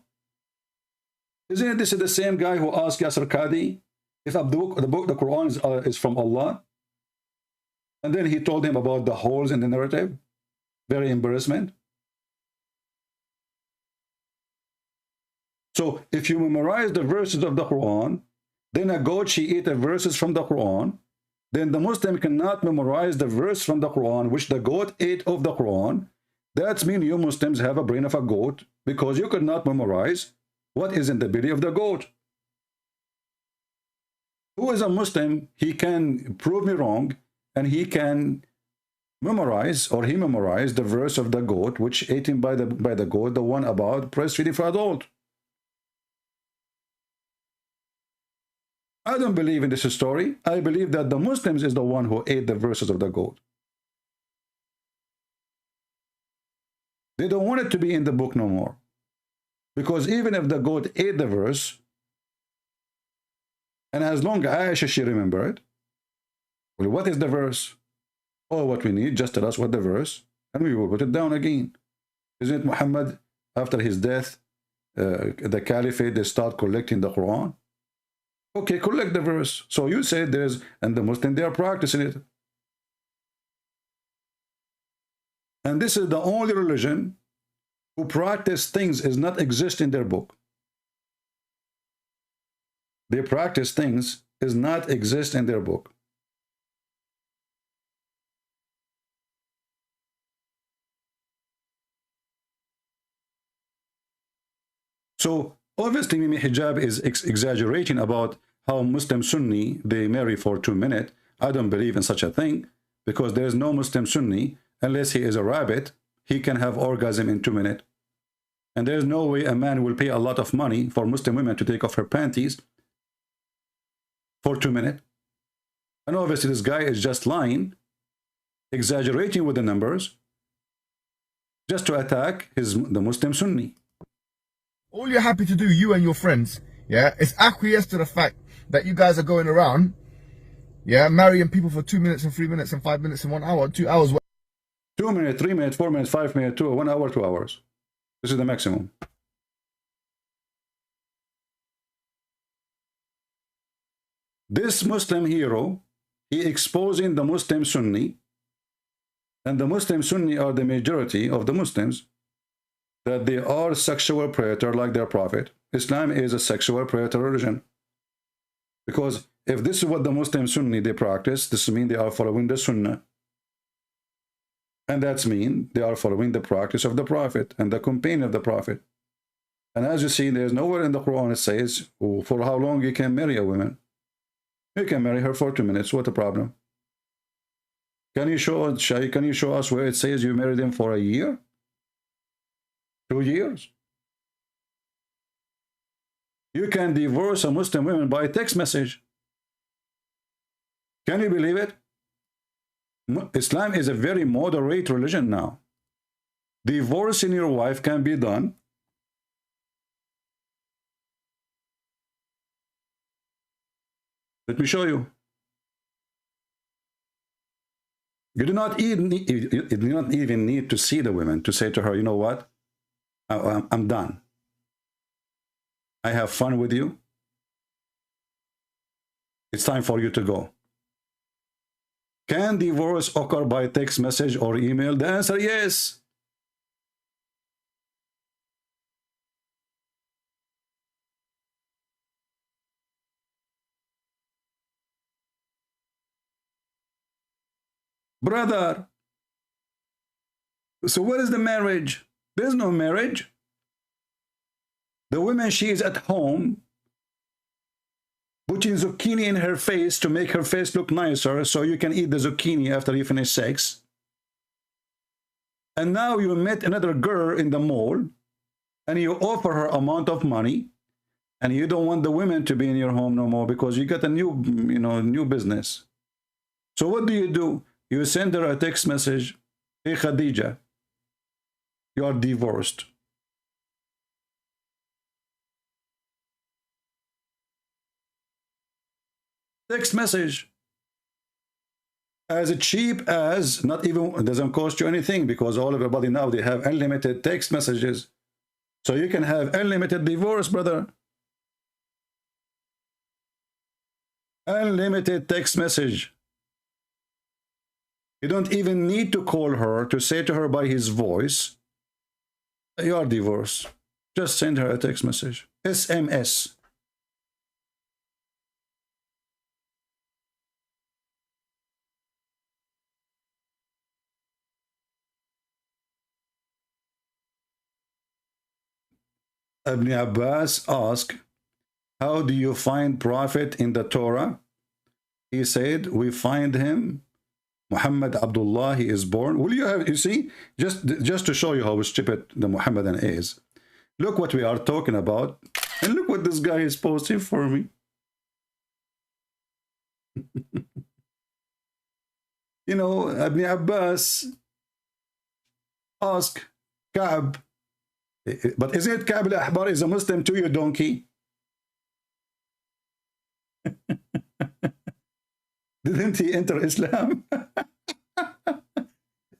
Isn't it this is the same guy who asked Yasser Qadi if the book, the Quran is from Allah? And then he told him about the holes in the narrative. Very embarrassment. So if you memorize the verses of the Quran, then a goat, she ate the verses from the Quran, then the Muslim cannot memorize the verse from the Quran, which the goat ate of the Quran. That means you Muslims have a brain of a goat, because you could not memorize what is in the belly of the goat. Who is a Muslim, he can prove me wrong, and he can memorize, or he memorized the verse of the goat, which ate him by the goat, the one about breastfeeding for adult. I don't believe in this story. I believe that the Muslims is the one who ate the verses of the goat. They don't want it to be in the book no more. Because even if the goat ate the verse, And as long as Aisha, she remember it. Well, what is the verse? Oh, what we need, just tell us what the verse, and we will put it down again. Isn't it Muhammad, after his death, the caliphate, they start collecting the Quran? Okay, collect the verse. So you say there's, and the Muslim, they are practicing it. And this is the only religion who practice things is not exist in their book. They practice things is not exist in their book. So obviously Mimi Hijab is exaggerating about how Muslim Sunni, they marry for 2 minutes. I don't believe in such a thing, because there is no Muslim Sunni, unless he is a rabbit, he can have orgasm in 2 minutes. And there is no way a man will pay a lot of money for Muslim women to take off her panties for 2 minutes. And obviously this guy is just lying, exaggerating with the numbers, just to attack the Muslim Sunni. All you're happy to do, you and your friends, yeah, is acquiesce to the fact that you guys are going around, yeah, marrying people for 2 minutes and 3 minutes and 5 minutes and 1 hour, 2 hours. 2 minutes, 3 minutes, 4 minutes, 5 minutes, 1 hour, 2 hours. This is the maximum. This Muslim hero, he exposing the Muslim Sunni, and the Muslim Sunni are the majority of the Muslims, that they are sexual predator like their prophet. Islam is a sexual predator religion. Because if this is what the Muslim Sunni they practice, this means they are following the Sunnah. And that's mean they are following the practice of the prophet and the companion of the prophet. And as you see, there's nowhere in the Quran it says for how long you can marry a woman. You can marry her for 2 minutes. What a problem? Can you show us where it says you marry them for a year? 2 years? You can divorce a Muslim woman by text message. Can you believe it? Islam is a very moderate religion now. Divorcing your wife can be done. Let me show you. You do not even need to see the woman to say to her, you know what? I'm done. I have fun with you. It's time for you to go. Can divorce occur by text message or email? The answer, yes. Brother, so what is the marriage? There's no marriage. The woman, she is at home putting zucchini in her face to make her face look nicer so you can eat the zucchini after you finish sex. And now you met another girl in the mall and you offer her amount of money and you don't want the women to be in your home no more because you got a new, new business. So what do? You send her a text message, hey Khadija, you are divorced. Text message. As cheap as, not even, it doesn't cost you anything because all of everybody now, they have unlimited text messages. So you can have unlimited divorce, brother. Unlimited text message. You don't even need to call her to say to her by his voice, you are divorced. Just send her a text message. SMS. Ibn Abbas asked, how do you find prophet in the Torah? He said, we find him, Muhammad Abdullah, he is born. Will you have, you see, just to show you how stupid the Muhammadan is. Look what we are talking about, and look what this guy is posting for me. Ibn Abbas asked Ka'b, but isn't it Ka'b al-Ahbar is a Muslim too, you donkey? Didn't he enter Islam?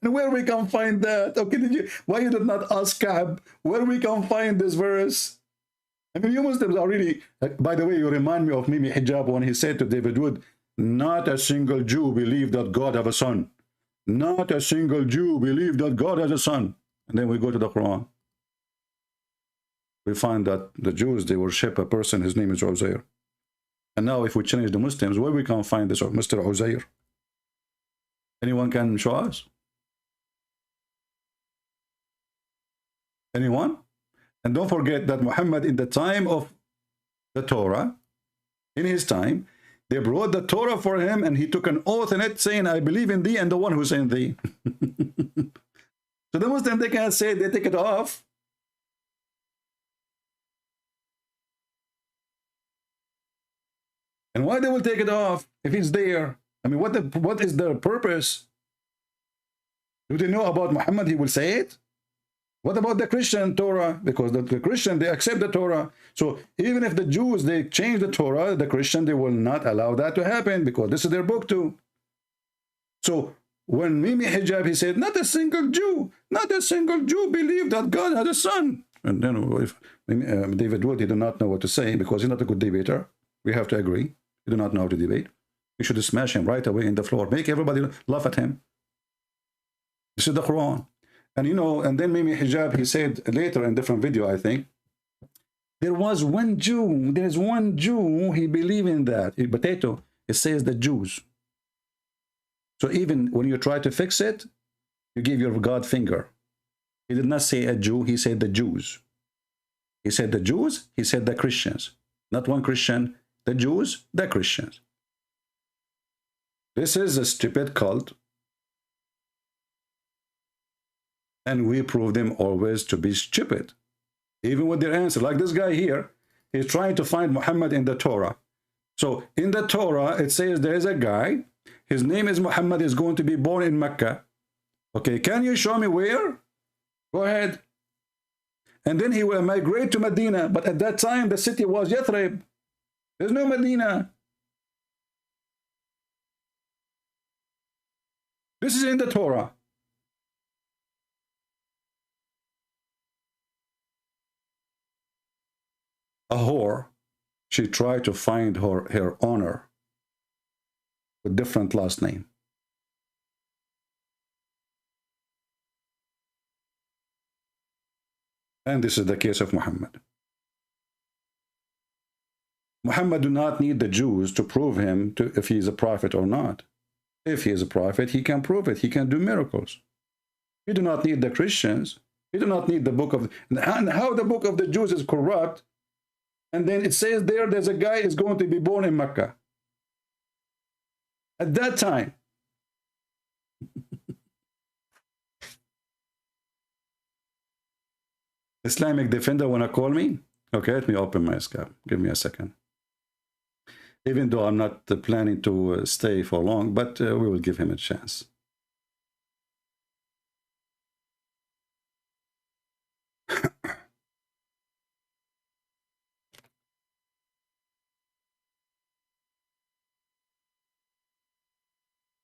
And where we can find that? Okay, why you did not ask Ka'b where we can find this verse? I mean, you Muslims are really, by the way, you remind me of Mimi Hijab when he said to David Wood, not a single Jew believed that God have a son. Not a single Jew believed that God has a son. And then we go to the Quran. We find that the Jews, they worship a person, his name is Uzair. And now if we change the Muslims, where we can find this Mr. Uzair? Anyone can show us? Anyone? And don't forget that Muhammad, in the time of the Torah, in his time, they brought the Torah for him and he took an oath in it saying, I believe in thee and the one who sent thee. So the Muslims, they can't say, they take it off. And why they will take it off if it's there? I mean, what is their purpose? Do they know about Muhammad? He will say it. What about the Christian Torah? Because the Christian, they accept the Torah. So even if the Jews, they change the Torah, the Christian, they will not allow that to happen because this is their book too. So when Mimi Hijab, he said, not a single Jew believed that God had a son. And then if David Wood, he did not know what to say because he's not a good debater. We have to agree. He did not know how to debate. You should smash him right away in the floor. Make everybody laugh at him. This is the Quran. And you know, and then Mimi Hijab, he said later in different video, I think, there was one Jew, there's one Jew, he believed in that. In potato, it says the Jews. So even when you try to fix it, you give your God finger. He did not say a Jew, he said the Jews. He said the Jews, he said the Christians. Not one Christian, the Jews, the Christians. This is a stupid cult. And we prove them always to be stupid. Even with their answer. Like this guy here, he's trying to find Muhammad in the Torah. So in the Torah, it says there is a guy, his name is Muhammad, is going to be born in Mecca. Okay, can you show me where? Go ahead. And then he will migrate to Medina. But at that time, the city was Yathrib. There's no Medina. This is in the Torah. A whore, she tried to find her honor with different last name. And this is the case of Muhammad. Muhammad do not need the Jews to prove him if he is a prophet or not. If he is a prophet, he can prove it. He can do miracles. He do not need the Christians. He do not need the book of... And how the book of the Jews is corrupt. And then it says there's a guy is going to be born in Mecca. At that time. Islamic Defender want to call me? Okay, let me open my Skype. Give me a second. Even though I'm not planning to stay for long, but we will give him a chance.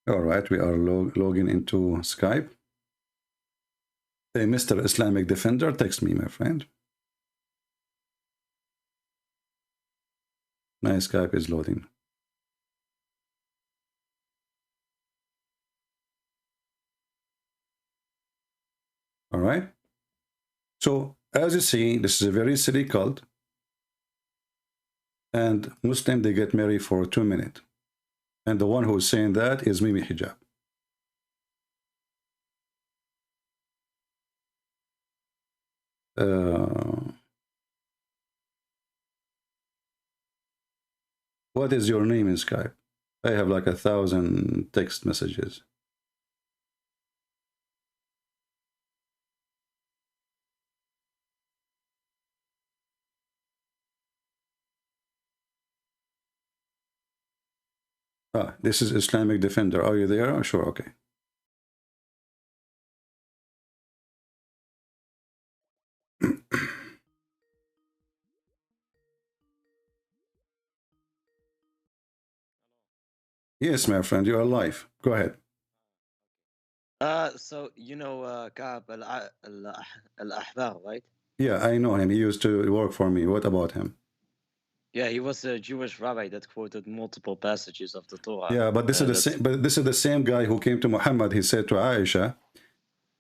All right, we are logging into Skype. Hey, Mr. Islamic Defender, text me, my friend. My Skype is loading. All right. So, as you see, this is a very silly cult. And Muslim, they get married for 2 minutes. And the one who is saying that is Mimi Hijab. What is your name in Skype? I have like 1,000 text messages. Ah, this is Islamic Defender. Are you there? Oh, sure, okay. Yes, my friend, you are live. Go ahead. So you know Ka'b al-Ahbar, right? Yeah, I know him. He used to work for me. What about him? Yeah, he was a Jewish rabbi that quoted multiple passages of the Torah. Yeah, but this is the same. But this is the same guy who came to Muhammad. He said to Aisha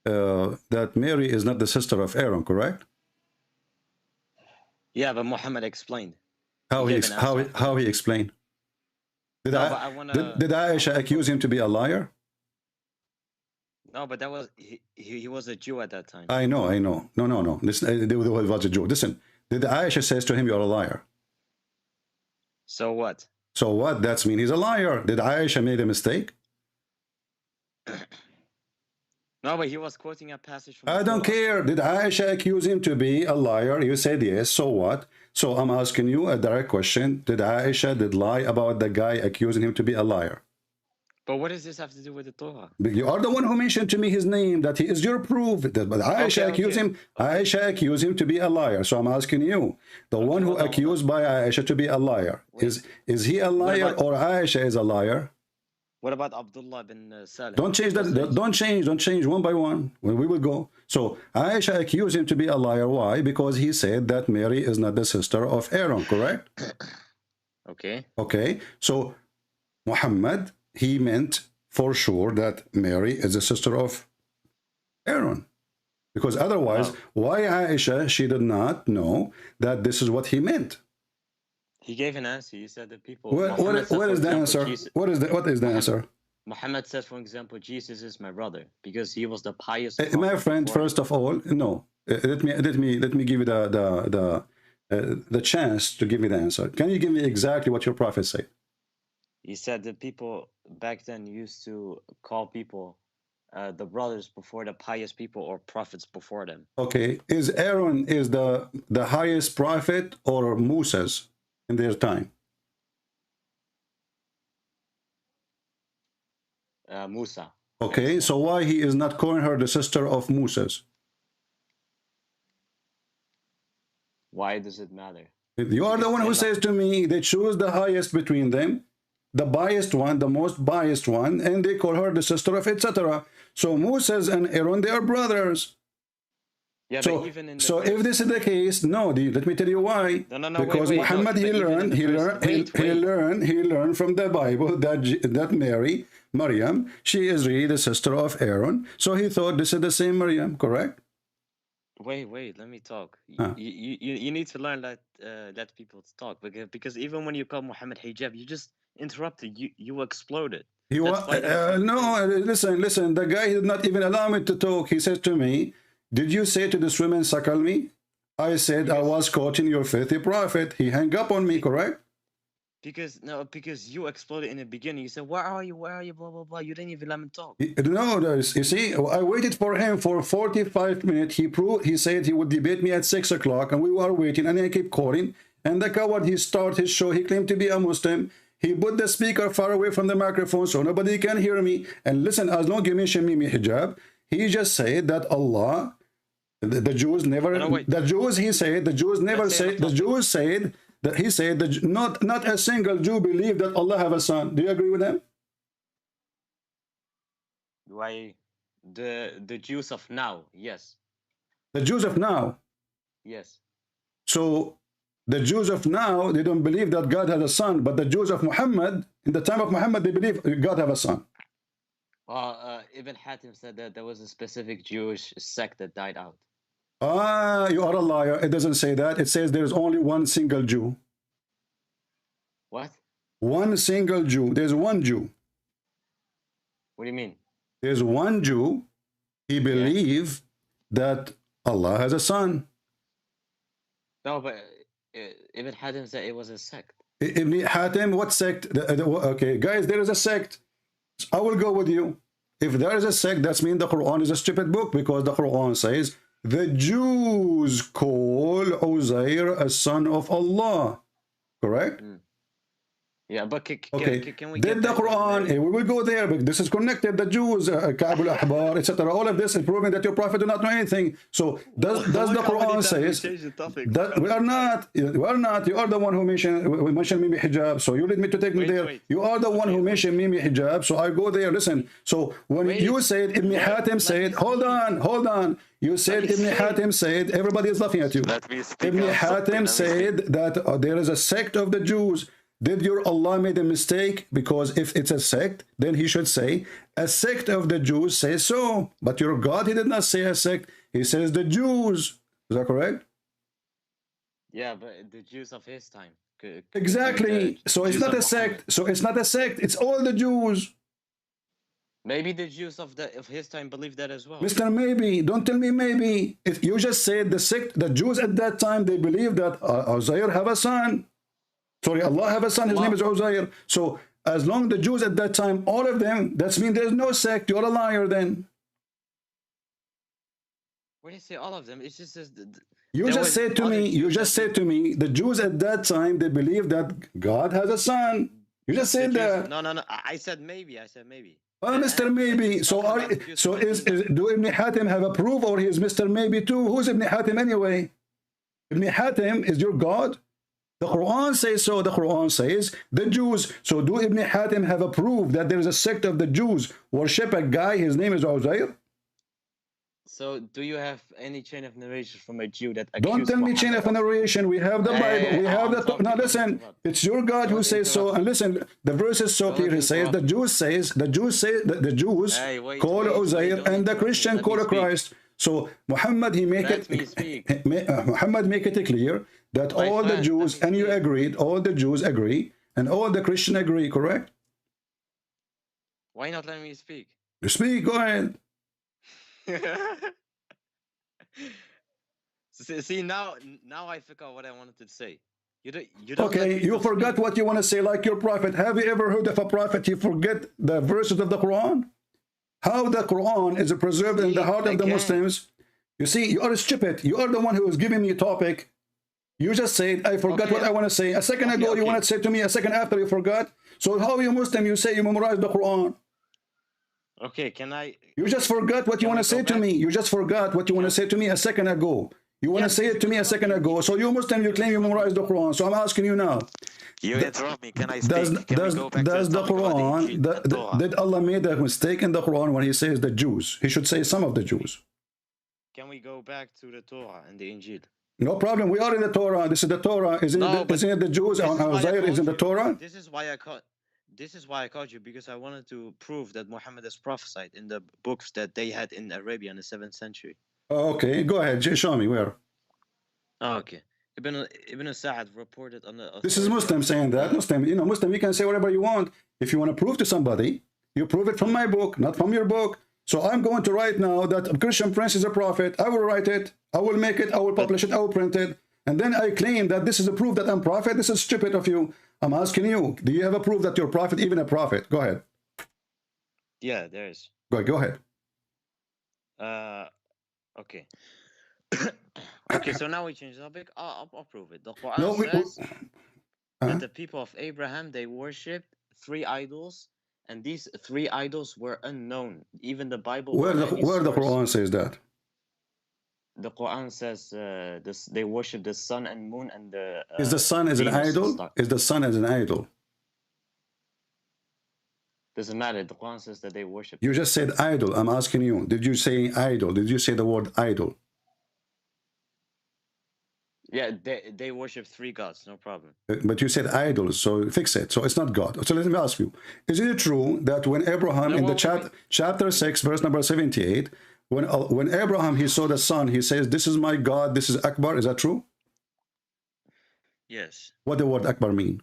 that Mary is not the sister of Aaron, correct? Yeah, but Muhammad explained. How he explained? Did Aisha accuse him to be a liar? No, but that was he was a Jew at that time. I know. No. Listen, he was a Jew. Listen, did Aisha says to him, "You're a liar"? So what? So what? That means he's a liar. Did Aisha made a mistake? No, but he was quoting a passage from I don't care. Did Aisha accuse him to be a liar? You said yes. So what? So I'm asking you a direct question. Did Aisha lie about the guy accusing him to be a liar? But what does this have to do with the Torah? You are the one who mentioned to me his name, that he is your proof. But Aisha Aisha accused him to be a liar. So I'm asking you, the one who accused by Aisha to be a liar, is he a liar or Aisha is a liar? What about Abdullah bin Salim? Don't change that. Don't change one by one. When we will go. So Aisha accused him to be a liar. Why? Because he said that Mary is not the sister of Aaron, correct? Okay. Okay. So Muhammad, he meant for sure that Mary is the sister of Aaron. Because otherwise, why Aisha, she did not know that this is what he meant. He gave an answer. He said that people... What is the answer? What is the answer? Muhammad said, for example, Jesus is my brother because he was the pious... My friend, first of all, no. Let me give you the chance to give me the answer. Can you give me exactly what your prophet said? He said that people back then used to call people the brothers before the pious people or prophets before them. Okay. Is Aaron the highest prophet or Moses in their time? Musa. Okay. So why he is not calling her the sister of Moses? Why does it matter? You are the one who says to me they choose the highest between them, the biased one, the most biased one, and they call her the sister of etc. So Moses and Aaron, they are brothers. Yeah, so, but even in the if this is the case, no, let me tell you why. No, because Muhammad, he learned from the Bible that Mary, Maryam, she is really the sister of Aaron. So he thought this is the same Maryam, correct? Wait, let me talk. You need to learn that let people talk, because even when you call Muhammad Hijab, you just interrupted. You exploded. No, listen. The guy did not even allow me to talk. He said to me, "Did you say to this woman, suckle me?" I said, "I was quoting your filthy prophet." He hung up on me, correct? Because you exploded in the beginning. You said, "Where are you? Where are you?" Blah blah blah. You didn't even let me talk. No, you see, I waited for him for 45 minutes. He said he would debate me at 6 o'clock, and we were waiting, and I kept calling. And the coward, he started his show. He claimed to be a Muslim. He put the speaker far away from the microphone so nobody can hear me. And listen, as long as you mention me hijab, he just said that Allah, the Jews never, the Jews said that he said that not a single Jew believed that Allah have a son. Do you agree with him? Why the Jews of now? Yes. The Jews of now. Yes. So the Jews of now, they don't believe that God has a son, but the Jews of Muhammad, in the time of Muhammad, they believe God have a son. Well, Ibn Hatim said that there was a specific Jewish sect that died out. You are a liar. It doesn't say that. It says there is only one single Jew. What? One single Jew. There's one Jew. What do you mean? There's one Jew. He believes that Allah has a son. No, but Ibn Hatim said it was a sect. Ibn Hatim, what sect? Okay, guys, there is a sect. I will go with you. If there is a sect, that means the Quran is a stupid book, because the Quran says the Jews call Uzair a son of Allah. Correct? Yeah, but can we did get the back Quran, we will go there, but this is connected, the Jews, Ka'b al-Ahbar, etc. All of this is proving that your prophet do not know anything. So does the Quran says that we are not, you are the one who mentioned Mimi Hijab, so you need me to take me there. You are the one who mentioned Mimi Hijab, so I go there. Listen, so when you said Ibn Hatim said, hold on, you said Ibn Hatim said, everybody is laughing at you. Ibn Hatim said that there is a sect of the Jews. Did your Allah made a mistake? Because if it's a sect, then he should say, a sect of the Jews says so. But your God, he did not say a sect. He says the Jews. Is that correct? Yeah, but the Jews of his time. Exactly. So it's not a sect. So it's not a sect. It's all the Jews. Maybe the Jews of his time believe that as well. Mr. Maybe, don't tell me maybe. If you just said the sect, the Jews at that time, they believed that Uzair have a son. Sorry, Allah have a son, his name is Uzair. So as long the Jews at that time, all of them, that means there's no sect. You're a liar then. Where do you say all of them? It's just you just said to me, the Jews at that time, they believed that God has a son. You just said that. No. I said maybe. Oh, Mr. Maybe. So do Ibn Hatim have a proof, or he is Mr. Maybe too? Who's Ibn Hatim anyway? Ibn Hatim is your God? The Quran says so. The Quran says the Jews. So do Ibn Hatim have a proof that there is a sect of the Jews worship a guy, his name is Uzair? So do you have any chain of narration from a Jew that don't tell me chain of narration. We have the Bible. We have the... Now listen, it's your God who says so. And listen, the verse is so clear. It says the Jews call Uzair and the Christian call Christ. So Muhammad, Muhammad make it clear that all the Jews, and you agreed, all the Jews agree, and all the Christians agree, correct? Why not let me speak? You speak, go ahead. See, now I forgot what I wanted to say. You don't okay, you forgot what you want to say, like your prophet. Have you ever heard of a prophet, you forget the verses of the Quran? How the Quran is preserved in the heart of the Muslims. You see, you are stupid. You are the one who is giving me a topic. You just said, I forgot what I want to say. A second ago, you wanted to say to me, a second after you forgot. So how are you Muslim? You say you memorize the Quran. Okay, can I... You just forgot what you want to say to me. You just forgot what you want to say to me a second ago. You want to say it to me a second ago. So you Muslim, you claim you memorize the Quran. So I'm asking you now. You interrupt me. Can I speak? Does the Quran, did Allah made a mistake in the Quran when he says the Jews? He should say some of the Jews. Can we go back to the Torah and the Injil? No problem. We are in the Torah. This is the Torah. Isn't it the Jews? Uzair is in the Torah. This is why I called you, because I wanted to prove that Muhammad is prophesied in the books that they had in Arabia in the 7th century. Okay, go ahead. Show me where. Okay. Ibn Sa'ad reported on the... This is Muslim saying that. Muslim, Muslim, you can say whatever you want. If you want to prove to somebody, you prove it from my book, not from your book. So I'm going to write now that a Christian prince is a prophet. I will write it. I will make it. I will publish it. I will print it. And then I claim that this is a proof that I'm prophet. This is stupid of you. I'm asking you, do you have a proof that you're a prophet, even a prophet? Go ahead. Yeah, there is. Go ahead. Okay. Okay, so now we change the topic. I'll prove it. The Quran says that the people of Abraham, they worshipped 3 idols, and these 3 idols were unknown. Even the Bible... Where the Quran says that? The Quran says they worship the sun and moon and the... is the sun as an idol? Is the sun as an idol? Doesn't matter. The Quran says that they worship... You just said idol. I'm asking you. Did you say idol? Did you say the word idol? Yeah, they worship 3 gods, no problem. But you said idols, so fix it. So it's not God. So let me ask you. Is it true that when Abraham, in the chapter 6, verse number 78, when Abraham, he saw the sun, he says, this is my God, this is Akbar. Is that true? Yes. What the word Akbar mean?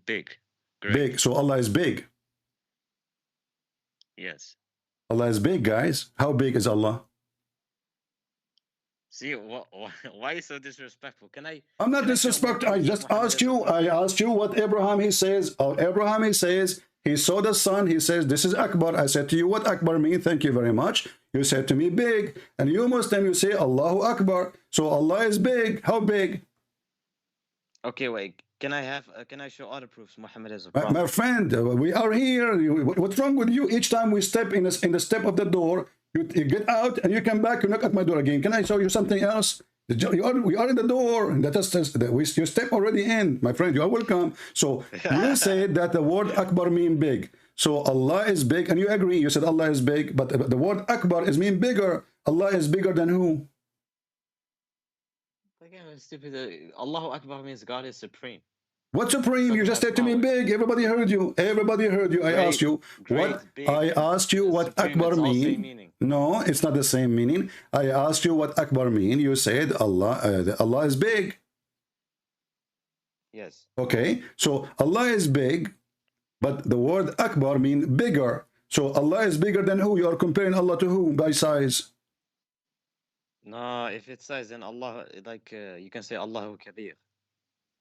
Big. Great. Big. So Allah is big. Yes. Allah is big, guys. How big is Allah? See, why is so disrespectful? I'm not disrespectful. I just asked you. I asked you what Abraham, he says. Abraham, he says, he saw the sun. He says, this is Akbar. I said to you, what Akbar mean? Thank you very much. You said to me, big. And you Muslim, you say, Allahu Akbar. So Allah is big. How big? Okay, wait. Can I show other proofs Muhammad is a My, prophet? my friend, we are here. What's wrong with you? Each time we step in the step of the door, you get out and you come back, you knock at my door again. Can I show you something else? We are in the door. You step already in. My friend, you are welcome. So you said that the word Akbar mean big. So Allah is big, and you agree. You said Allah is big, but the word Akbar is mean bigger. Allah is bigger than who? Again, stupid. Allahu Akbar means God is supreme. What supreme? You just said to me big. Everybody heard you. Everybody heard you. I asked you what. I asked you what Akbar mean. No, it's not the same meaning. I asked you what Akbar mean. You said Allah is big. Yes. Okay. So Allah is big, but the word Akbar mean bigger. So Allah is bigger than who? You are comparing Allah to who by size? No, if it says then Allah, like you can say Allahu Kabir.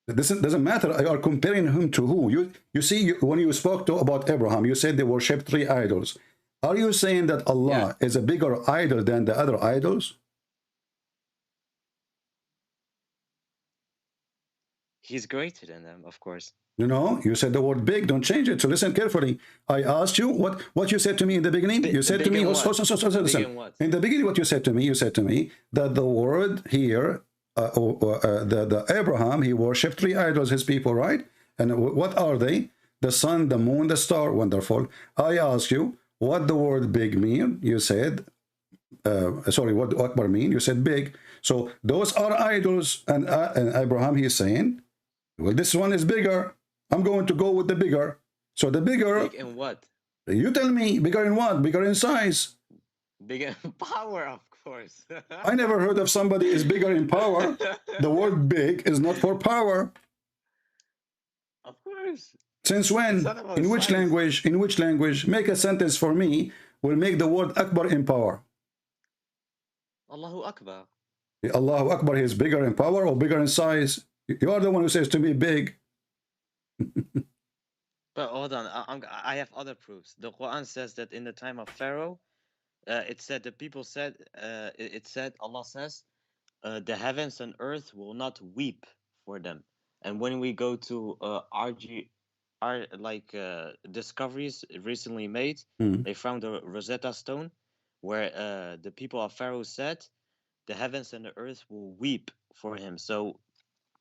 This doesn't matter. You are comparing him to who? You see, when you spoke about Abraham, you said they worship 3 idols. Are you saying that Allah is a bigger idol than the other idols? He's greater than them, of course. You know, you said the word big. Don't change it. So listen carefully. I asked you what you said to me in the beginning. You said to me, listen. In the beginning, what you said to me that the word here, the Abraham, he worshipped 3 idols, his people, right? And what are they? The sun, the moon, the star. Wonderful. I asked you what the word big mean. You said, what Akbar mean? You said big. So those are idols. And Abraham, he's saying, well, this one is bigger. I'm going to go with the bigger. So the bigger. Big in what? You tell me. Bigger in what? Bigger in size. Bigger in power, of course. I never heard of somebody is bigger in power. The word big is not for power. Of course. Since when? In which language? In which language? Make a sentence for me. Will make the word Akbar in power. Allahu Akbar. Allahu Akbar is bigger in power or bigger in size? You are the one who says to me big. But hold on, I have other proofs. The Quran says that in the time of Pharaoh, it said the people said, Allah says, the heavens and earth will not weep for them. And when we go to discoveries recently made, they found a Rosetta Stone where the people of Pharaoh said, the heavens and the earth will weep for him. So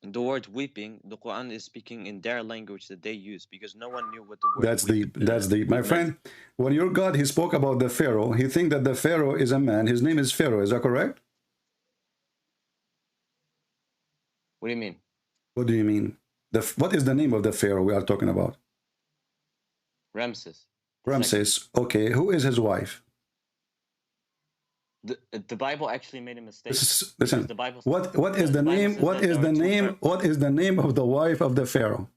the word weeping, the Quran is speaking in their language that they use, because no one knew what the word that's my friend. When your God, he spoke about the Pharaoh, he think that the Pharaoh is a man. His name is Pharaoh. Is that correct? What do you mean? What do you mean? What is the name of the Pharaoh we are talking about? Ramses. Ramses. Okay. Who is his wife? The Bible actually made a mistake. Listen. The Bible what is the name? What is the name? What is the name of the wife of the Pharaoh?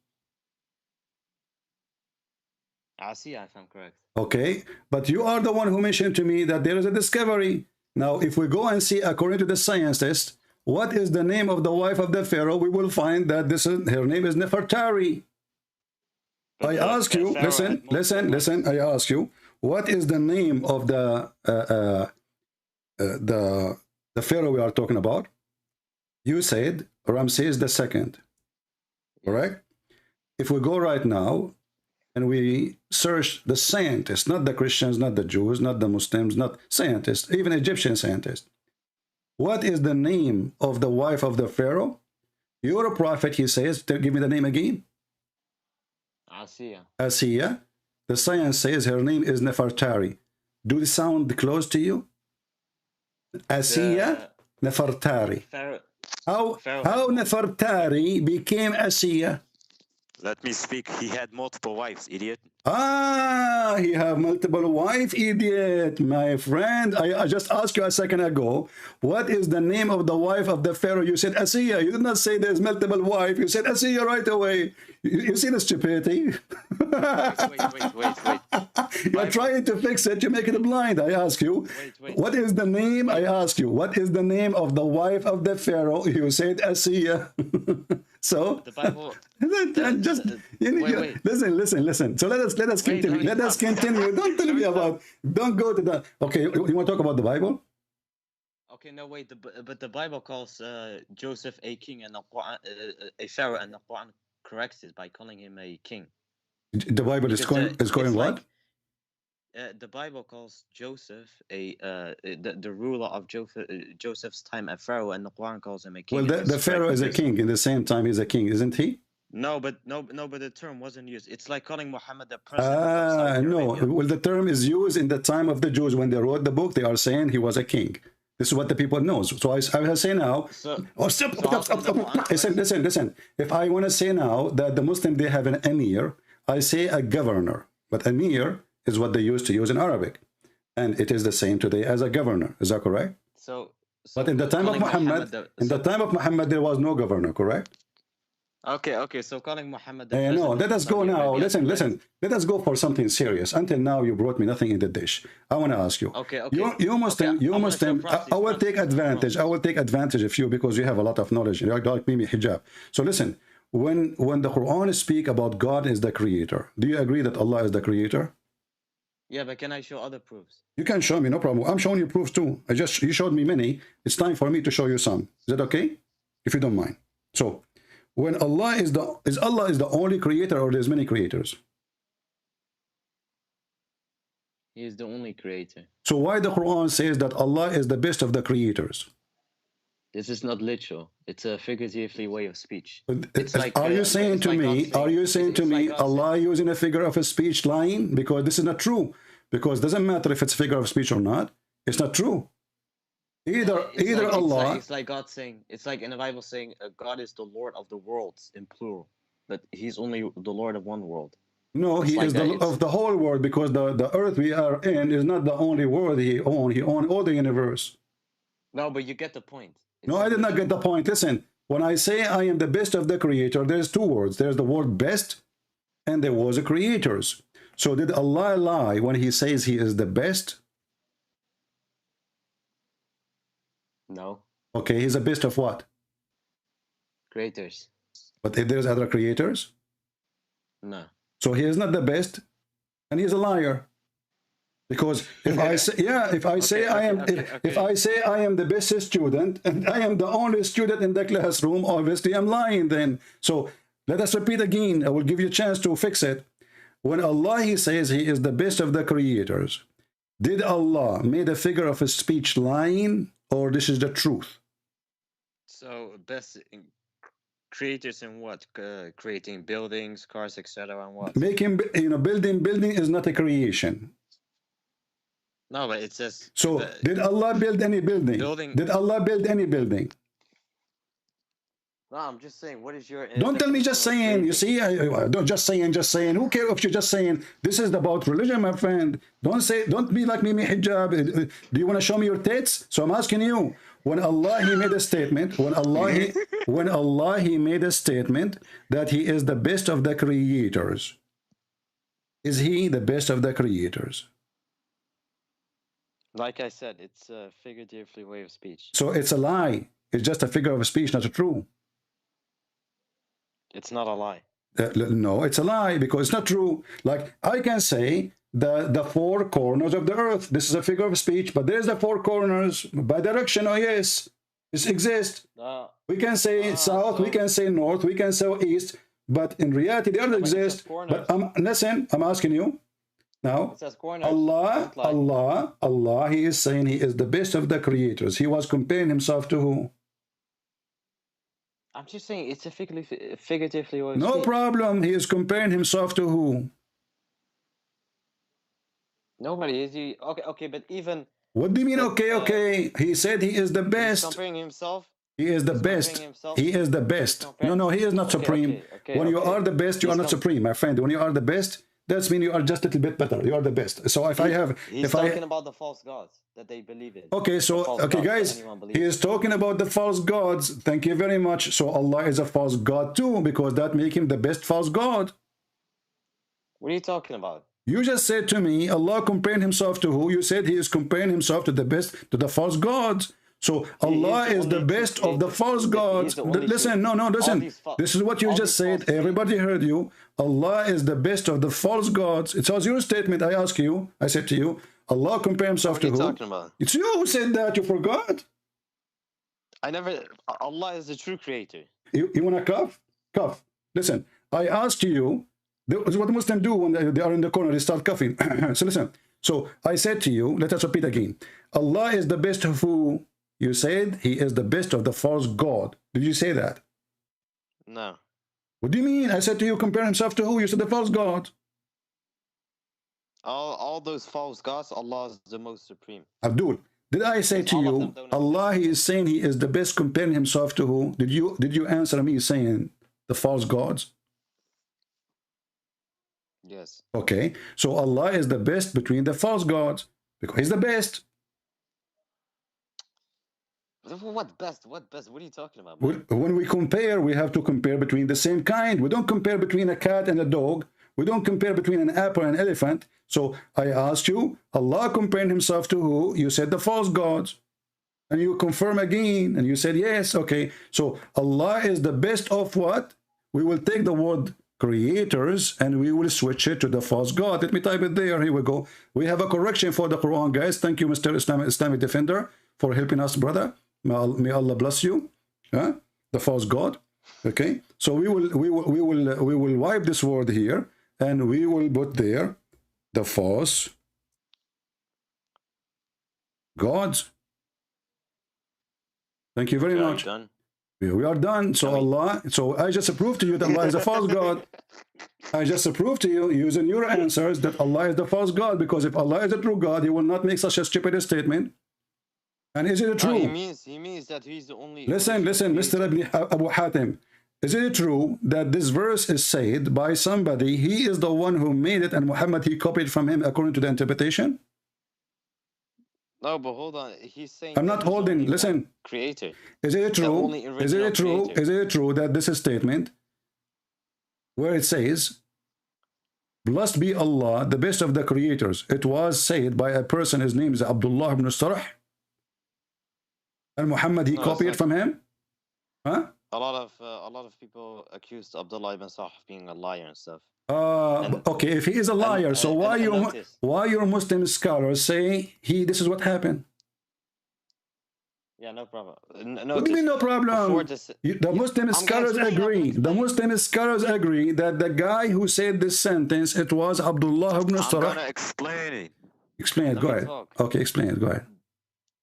Asiya, if I'm correct. Okay, but you are the one who mentioned to me that there is a discovery. Now, if we go and see, according to the scientists, what is the name of the wife of the Pharaoh, we will find that her name is Nefertari. I ask you, listen. I ask you, what is the name of the Pharaoh we are talking about? You said Ramses II, correct? If we go right now and we search the scientists, not the Christians, not the Jews, not the Muslims, not scientists, even Egyptian scientists, what is the name of the wife of the Pharaoh? You're a prophet, he says. Give me the name again. Asiya. Asiya. The science says her name is Nefertari. Do they sound close to you? Asiya, Nefertari. How Nefertari became Asiya? Let me speak. He had multiple wives, idiot. He have multiple wife, idiot. My friend, I just asked you a second ago, what is the name of the wife of the Pharaoh? You said Asiya. You did not say there's multiple wife. You said Asiya right away. You see the stupidity? Wait. You're trying to fix it. You make it blind. I ask you, what is the name? I ask you, what is the name of the wife of the Pharaoh? You said Asiya. So the Bible. Listen. So let us continue. Let us continue. Don't tell me about. Don't go to the. Okay, you want to talk about the Bible? Okay, no wait, but the Bible calls Joseph a king, and the Quran, a pharaoh, and the Quran corrects it by calling him a king. The Bible is going what? The Bible calls Joseph the ruler of Joseph's time a pharaoh, and the Quran calls him a king. Well, the pharaoh is a king. In the same time, he's a king, isn't he? No, but the term wasn't used. It's like calling Muhammad the president. No. Well, the term is used in the time of the Jews when they wrote the book. They are saying he was a king. This is what the people know. So I will say now. Stop. Listen. If I want to say now that the Muslim they have an emir, I say a governor. But emir is what they used to use in Arabic, and it is the same today as a governor. Is that correct? But in the time of Muhammad, there was no governor. Correct? Okay. So calling Muhammad. No, let us go now. Listen. Let us go for something serious. Until now, you brought me nothing in the dish. I want to ask you. Okay. You Muslim. I will take advantage. I will take advantage of you because you have a lot of knowledge. You like Mimi Hijab. So listen. When the Quran speak about God is the creator, do you agree that Allah is the creator? Yeah, but can I show other proofs? You can show me, no problem. I'm showing you proofs too. You showed me many. It's time for me to show you some. Is that okay? If you don't mind. So, when Allah is the only creator, or there's many creators? He is the only creator. So why the Quran says that Allah is the best of the creators? This is not literal. It's a figuratively way of speech. Are you saying to me Allah using a figure of a speech lying? Because this is not true. Because it doesn't matter if it's a figure of speech or not. It's not true. Either Allah. It's like God saying. It's like in the Bible saying God is the Lord of the worlds in plural, but He's only the Lord of one world. No, He is of the whole world, because the earth we are in is not the only world He owns. He owns all the universe. No, but you get the point. No, I did not get the point. Listen, when I say I am the best of the creator, there's two words. There's the word best, and there was a creators. So did Allah lie when He says He is the best? No. Okay, He's the best of what? Creators. But if there's other creators? No. So He is not the best, and He's a liar. Because if I say I am the best student and I am the only student in the classroom, obviously I'm lying then. So let us repeat again. I will give you a chance to fix it. When Allah He says He is the best of the creators, did Allah made a figure of a speech lying, or this is the truth? So best creators in what? Creating buildings, cars, etc. and what? Making, building is not a creation. No, but it says. So, did Allah build any building? Did Allah build any building? No, I'm just saying. What is your? Don't tell me just saying. You see, don't just saying. Who cares if you're just saying? This is about religion, my friend. Don't be like Mimi Hijab. Do you want to show me your tits? So I'm asking you. When Allah He made a statement. When Allah He made a statement that He is the best of the creators. Is He the best of the creators? Like I said, it's a figuratively way of speech. So it's a lie. It's just a figure of speech, not true. It's not a lie. No, it's a lie because it's not true. Like I can say the four corners of the earth. This is a figure of speech, but there's the four corners by direction. Oh yes, this exists. We can say south, we can say north, we can say east, but in reality they don't exist. But listen, I'm asking you. Now, Allah, He is saying He is the best of the creators. He was comparing Himself to who? I'm just saying it's a figuratively. No problem. He is comparing Himself to who? Nobody is he. Okay, but even. What do you mean? Okay. He said He is the best. He's comparing Himself. He is the best. He is the best. No, He is not supreme. When you are the best, you are not supreme, my friend. When you are the best, that means you are just a little bit better. You are the best. So he's talking about the false gods that they believe in. Okay, guys, he is talking about the false gods. Thank you very much. So Allah is a false god too, because that makes Him the best false god. What are you talking about? You just said to me, Allah comparing Himself to who? You said He is comparing Himself to the false gods. So Allah is the best of the false gods. Listen, listen. This is what you just said. Everybody heard you. Allah is the best of the false gods. It was your statement. I said to you, Allah compare Himself to who? What are you talking about? It's you who said that. You forgot. I never. Allah is the true creator. You want to cough? Cough. Listen, I asked you, this is what the Muslims do when they are in the corner, they start coughing. So listen, so I said to you, let us repeat again. Allah is the best of who? You said he is the best of the false God. Did you say that? No. What do you mean? I said to you, compare himself to who? You said the false God. All those false gods, Allah is the most supreme. Abdul, did I say to you, Allah, he is saying he is the best, comparing himself to who? Did you answer me saying the false gods? Yes. Okay, so Allah is the best between the false gods because he's the best. What best? What best? What are you talking about? When we compare, we have to compare between the same kind. We don't compare between a cat and a dog. We don't compare between an apple and an elephant. So I asked you, Allah comparing himself to who? You said the false gods. And you confirm again, and you said yes. Okay, so Allah is the best of what? We will take the word creators and we will switch it to the false god. Let me type it there. Here we go. We have a correction for the Quran, guys. Thank you, Mr. Islamic Defender, for helping us, brother. May Allah bless you. The false god. Okay, so we will wipe this word here and we will put there the false gods. Thank you very much. Done. We are done. So Allah, so I just proved to you that Allah is a false God. I just proved to you using your answers that Allah is the false God, because if Allah is the true God, he will not make such a stupid statement. And is it true? He means that he's the only. Listen, Mr. Abu Hatim. Is it true that this verse is said by somebody, he is the one who made it, and Muhammad, he copied from him according to the interpretation? No, but hold on. He's saying I'm not holding. Listen. Creator. Is it true? Is it true? Creator. Is it true that this is statement where it says, "Blessed be Allah, the best of the creators"? It was said by a person. His name is Abdullah ibn Sarh, and Muhammad, he copied from him. Huh? A lot of people accused Abdullah ibn Sah of being a liar and stuff. Okay, if he is a liar, so why your Muslim scholars say this is what happened? Yeah, no problem. What do you mean no problem? The Muslim scholars agree. The Muslim scholars agree that the guy who said this sentence, it was Abdullah ibn Sarh. I'm gonna explain it. Explain it. Go ahead. Okay, explain it. Go ahead.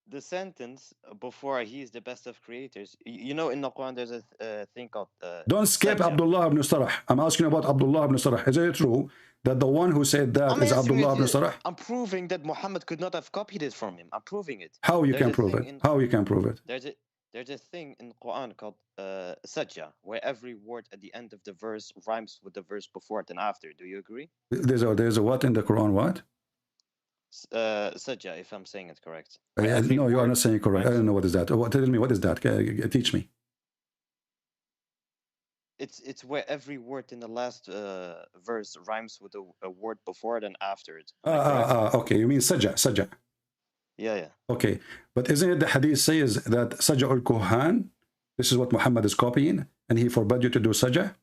The sentence before he is the best of creators. You know, in the Quran, there's a thing called. Don't skip Abdullah ibn Sarh. I'm asking about Abdullah ibn Sarh. Is it true that the one who said that is Abdullah ibn Sarh? I'm proving that Muhammad could not have copied it from him. I'm proving it. How you can prove it? How you can prove it? There's a thing in Quran called sajja, where every word at the end of the verse rhymes with the verse before it and after. Do you agree? There's a what in the Quran? What? Sajja, if I'm saying it correct. No, you are not saying correct. I don't know what is that. Tell me, what is that? Teach me. It's where every word in the last verse rhymes with a word before it and after it. Okay, you mean sajja. Yeah. Okay, but isn't it the hadith says that sajja al-kuhan, this is what Muhammad is copying, and he forbade you to do sajja?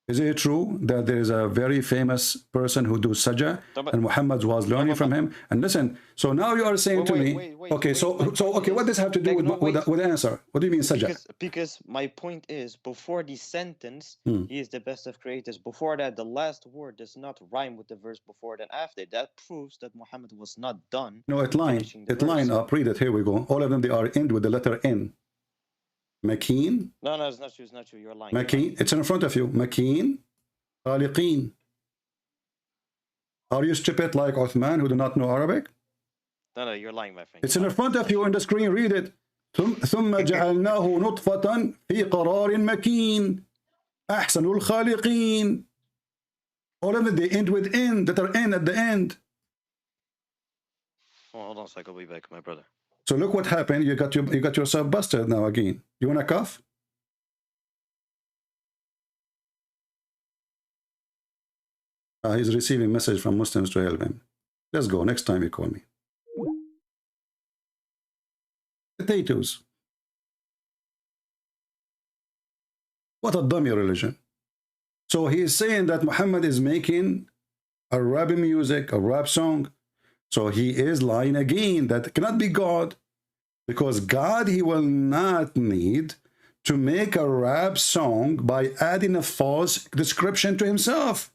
Is it true that there is a very famous person who does sajja, and Muhammad was learning from him? And listen, so now you are saying to me, okay, so what does this have to do with the answer? What do you mean sajja? Because my point is, before the sentence, he is the best of creators. Before that, the last word does not rhyme with the verse before it and after. That proves that Muhammad was not done. No, it line up. Read it. Here we go. All of them, they are end with the letter N. Makeen. No, it's not true. It's not true. You're lying. Makeen. It's in front of you. Makeen. Khaliqeen. Are you stupid like Uthman who do not know Arabic? No, you're lying, my friend. It's in front of you on the screen. Read it. ثم جعلناه نطفة في قرار مكين أحسن الخالقين. All of them, they end with N, that are N at the end. Oh, hold on a second. I'll be back, my brother. So look what happened. You got yourself busted now again. You want to cough? He's receiving message from Muslims to help him. Let's go. Next time you call me. Potatoes. What a dummy religion. So he is saying that Muhammad is making a rap music, a rap song. So he is lying again. That cannot be God. Because God, he will not need to make a rap song by adding a false description to himself.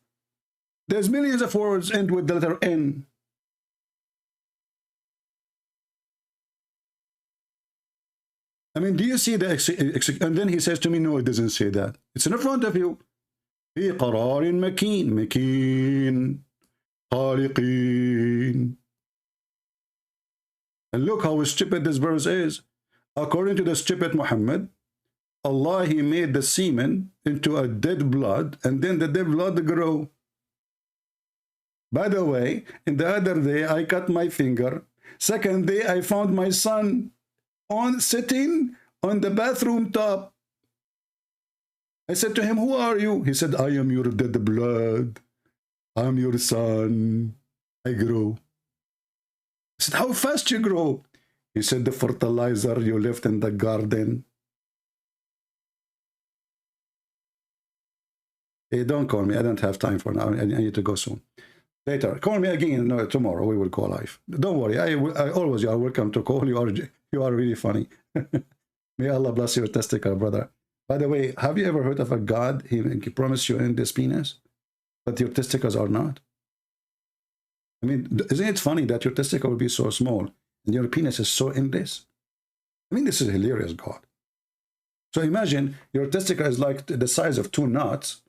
There's millions of words end with the letter N. I mean, do you see the... And then he says to me, no, it doesn't say that. It's in front of you. في قرار مكين مكين خالقين. And look how stupid this verse is. According to the stupid Muhammad, Allah, he made the semen into a dead blood, and then the dead blood grow. By the way, in the other day, I cut my finger. Second day, I found my son sitting on the bathroom top. I said to him, who are you? He said, I am your dead blood. I am your son. I grow. I said, how fast you grow? He said, the fertilizer you left in the garden. Hey, don't call me. I don't have time for now. I need to go soon. Later. Call me again. No, tomorrow we will call live. Don't worry. I always, you are welcome to call. You are really funny. May Allah bless your testicle, brother. By the way, have you ever heard of a God, he promised you in this penis, but your testicles are not? I mean, isn't it funny that your testicle will be so small and your penis is so in this? I mean, this is hilarious, God. So imagine your testicle is like the size of 2 nuts,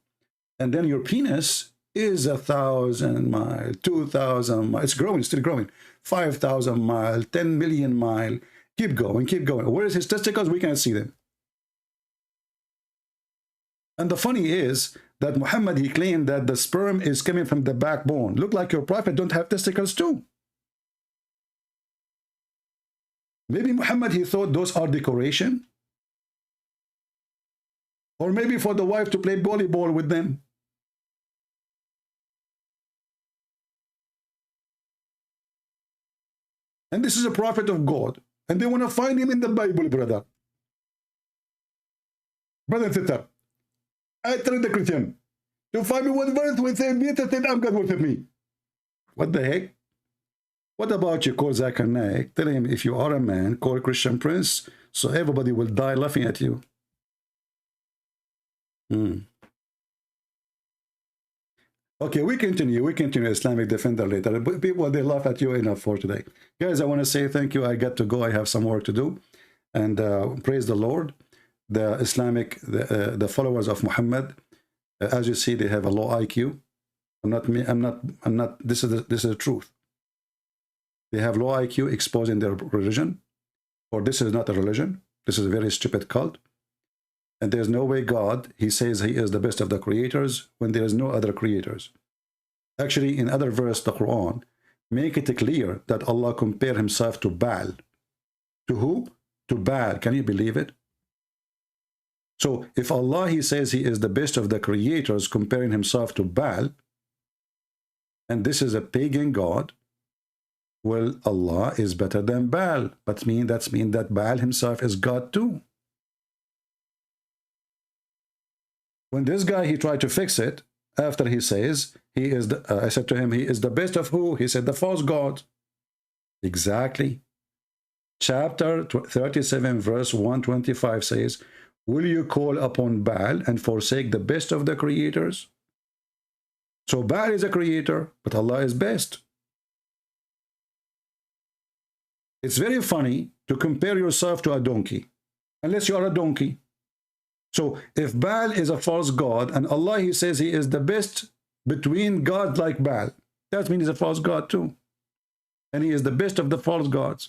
and then your penis is 1,000 miles, 2,000 miles. It's growing, still growing. 5,000 miles, 10 million miles. Keep going, keep going. Where is his testicles? We can't see them. And the funny is that Muhammad, he claimed that the sperm is coming from the backbone. Look like your prophet don't have testicles too. Maybe Muhammad, he thought those are decoration. Or maybe for the wife to play volleyball with them. And this is a prophet of God. And they want to find him in the Bible, brother. Brother and sister, I tell the Christian to find me one verse with him, I'm God with me. What the heck? What about you call Zakir Naik? Tell him if you are a man, call Christian Prince, so everybody will die laughing at you. Okay, we continue Islamic Defender later. But people, they laugh at you enough for today. Guys, I want to say thank you. I got to go. I have some work to do. And praise the Lord. The Islamic, the followers of Muhammad, as you see, they have a low IQ. I'm not, this is the truth. They have low IQ exposing their religion, or this is not a religion. This is a very stupid cult. And there's no way God, he says he is the best of the creators when there is no other creators. Actually, in other verse, the Quran, make it clear that Allah compare himself to Baal. To who? To Baal. Can you believe it? So if Allah, he says he is the best of the creators, comparing himself to Baal, and this is a pagan God, well, Allah is better than Baal. But that means that Baal himself is God too. When this guy, he tried to fix it, after he says, he is the, I said to him, he is the best of who? He said, the false God. Exactly. Chapter 37, verse 125 says, will you call upon Baal and forsake the best of the creators? So Baal is a creator, but Allah is best. It's very funny to compare yourself to a donkey, unless you are a donkey. So if Baal is a false god, and Allah, he says he is the best between gods like Baal, that means he's a false god too. And he is the best of the false gods.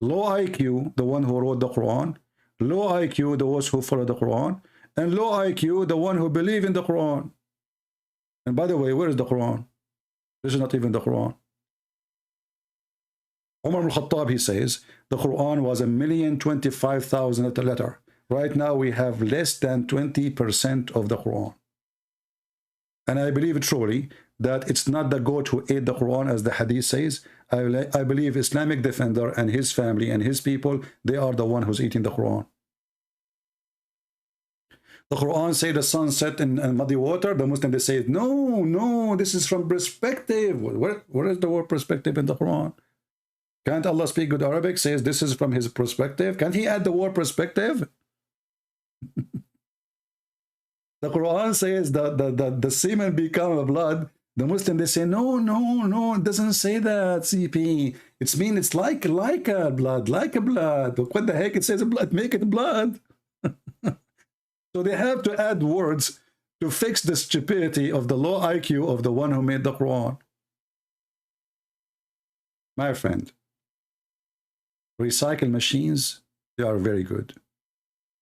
Low IQ, the one who wrote the Quran. Low IQ, those who follow the Quran. And low IQ, the one who believe in the Quran. And by the way, where is the Quran? This is not even the Quran. Umar al-Khattab, he says, the Quran was 1,025,000 letter. Right now we have less than 20% of the Quran. And I believe truly that it's not the goat who ate the Quran, as the hadith says. I believe Islamic Defender and his family and his people, they are the one who's eating the Quran. The Quran say the sun set in muddy water. The Muslim, they say, no, this is from perspective. Where is the word perspective in the Quran? Can't Allah speak good Arabic? Says this is from his perspective. Can't he add the word perspective? The Quran says the semen become a blood. The Muslim, they say, no, it doesn't say that, CP. It's like a blood, like a blood. What the heck? It says blood, make it blood. So they have to add words to fix the stupidity of the low IQ of the one who made the Quran. My friend, recycle machines, they are very good.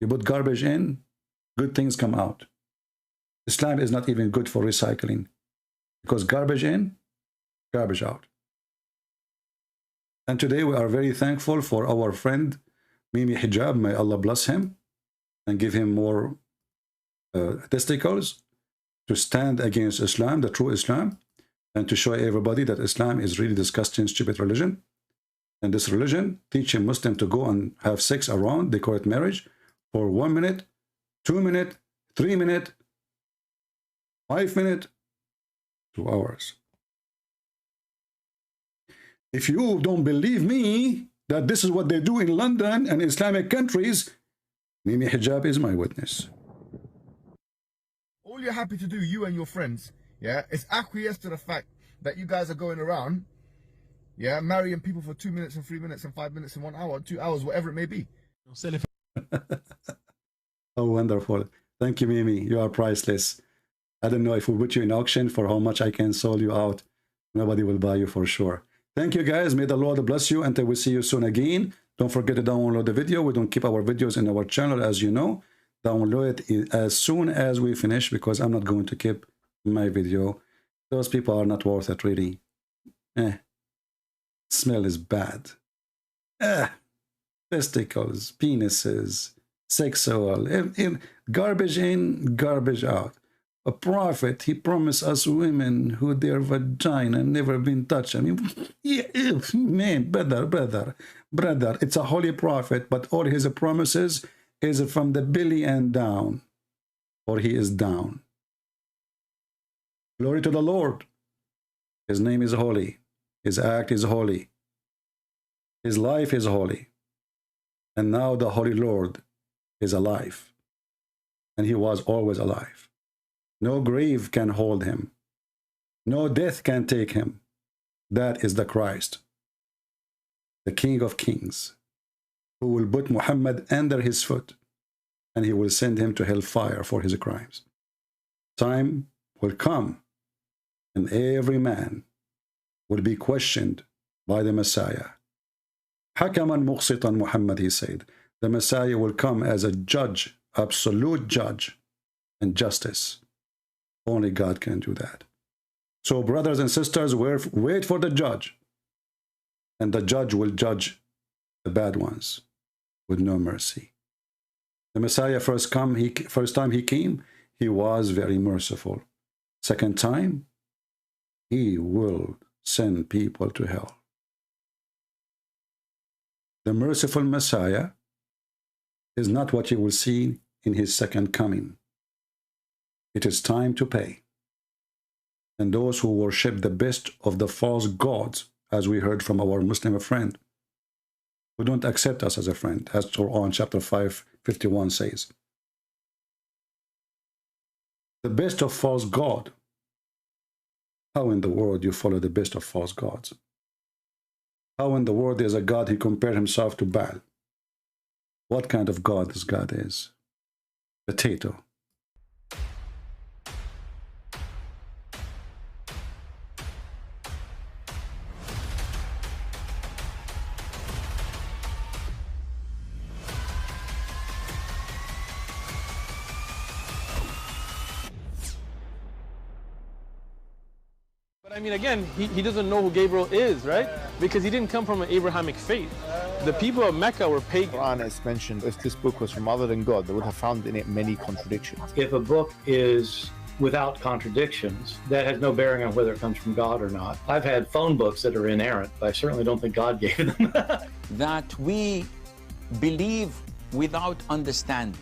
You put garbage in, good things come out. Islam is not even good for recycling, because garbage in, garbage out. And today we are very thankful for our friend Mimi Hijab, may Allah bless him and give him more testicles to stand against Islam, the true Islam, and to show everybody that Islam is really disgusting, stupid religion. And this religion teaching Muslims to go and have sex around, they call it marriage, for 1 minute, 2 minutes, 3 minutes, 5 minutes, 2 hours. If you don't believe me that this is what they do in London and Islamic countries, Mimi Hijab is my witness. All you're happy to do, you and your friends, yeah, is acquiesce to the fact that you guys are going around, yeah, marrying people for 2 minutes and 3 minutes and 5 minutes and 1 hour, 2 hours, whatever it may be. Oh, wonderful. Thank you, Mimi. You are priceless. I don't know if we put you in auction for how much I can sell you out. Nobody will buy you for sure. Thank you, guys. May the Lord bless you until we see you soon again. Don't forget to download the video. We don't keep our videos in our channel, as you know. Download it as soon as we finish, because I'm not going to keep my video. Those people are not worth it, really. Smell is bad. Testicles, penises, sexual, garbage in, garbage out. A prophet, he promised us women who their vagina never been touched. I mean, yeah, man, brother, it's a holy prophet, but all his promises is from the belly and down, or he is down. Glory to the Lord. His name is holy. His act is holy. His life is holy. And now the Holy Lord is alive. And he was always alive. No grave can hold him. No death can take him. That is the Christ, the King of Kings, who will put Muhammad under his foot, and he will send him to hellfire for his crimes. Time will come, and every man will be questioned by the Messiah. Hakaman muqsitan, Muhammad, he said. The Messiah will come as a judge, absolute judge, and justice. Only God can do that. So, brothers and sisters, wait for the judge. And the judge will judge the bad ones with no mercy. The Messiah first time he came, he was very merciful. Second time, he will send people to hell. The merciful Messiah is not what you will see in his second coming. It is time to pay. And those who worship the best of the false gods, as we heard from our Muslim friend, who don't accept us as a friend, as Qur'an chapter 5:51 says. The best of false god. How in the world you follow the best of false gods? How in the world there's a God who compared himself to Baal? What kind of God this God is? Potato. I mean, again, he doesn't know who Gabriel is, right? Because he didn't come from an Abrahamic faith. The people of Mecca were pagan. Quran is mentioned, if this book was from other than God, they would have found in it many contradictions. If a book is without contradictions, that has no bearing on whether it comes from God or not. I've had phone books that are inerrant, but I certainly don't think God gave them. That we believe without understanding.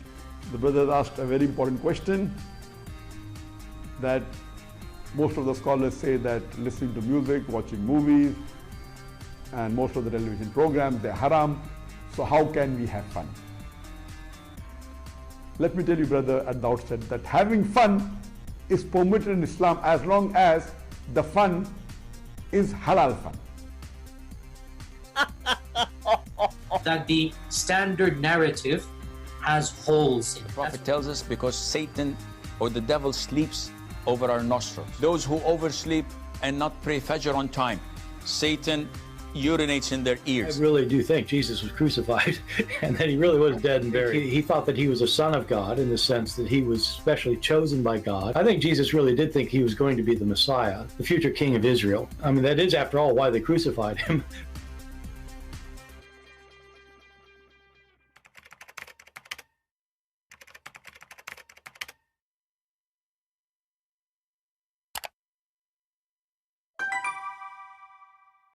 The brother asked a very important question, that most of the scholars say that listening to music, watching movies, and most of the television programs, they're haram. So how can we have fun? Let me tell you, brother, at the outset that having fun is permitted in Islam as long as the fun is halal fun. That the standard narrative has holes in it. The Prophet tells us because Satan or the devil sleeps over our nostrils. Those who oversleep and not pray Fajr on time, Satan urinates in their ears. I really do think Jesus was crucified and that he really was dead and buried. He thought that he was a son of God in the sense that he was specially chosen by God. I think Jesus really did think he was going to be the Messiah, the future king of Israel. I mean, that is, after all, why they crucified him.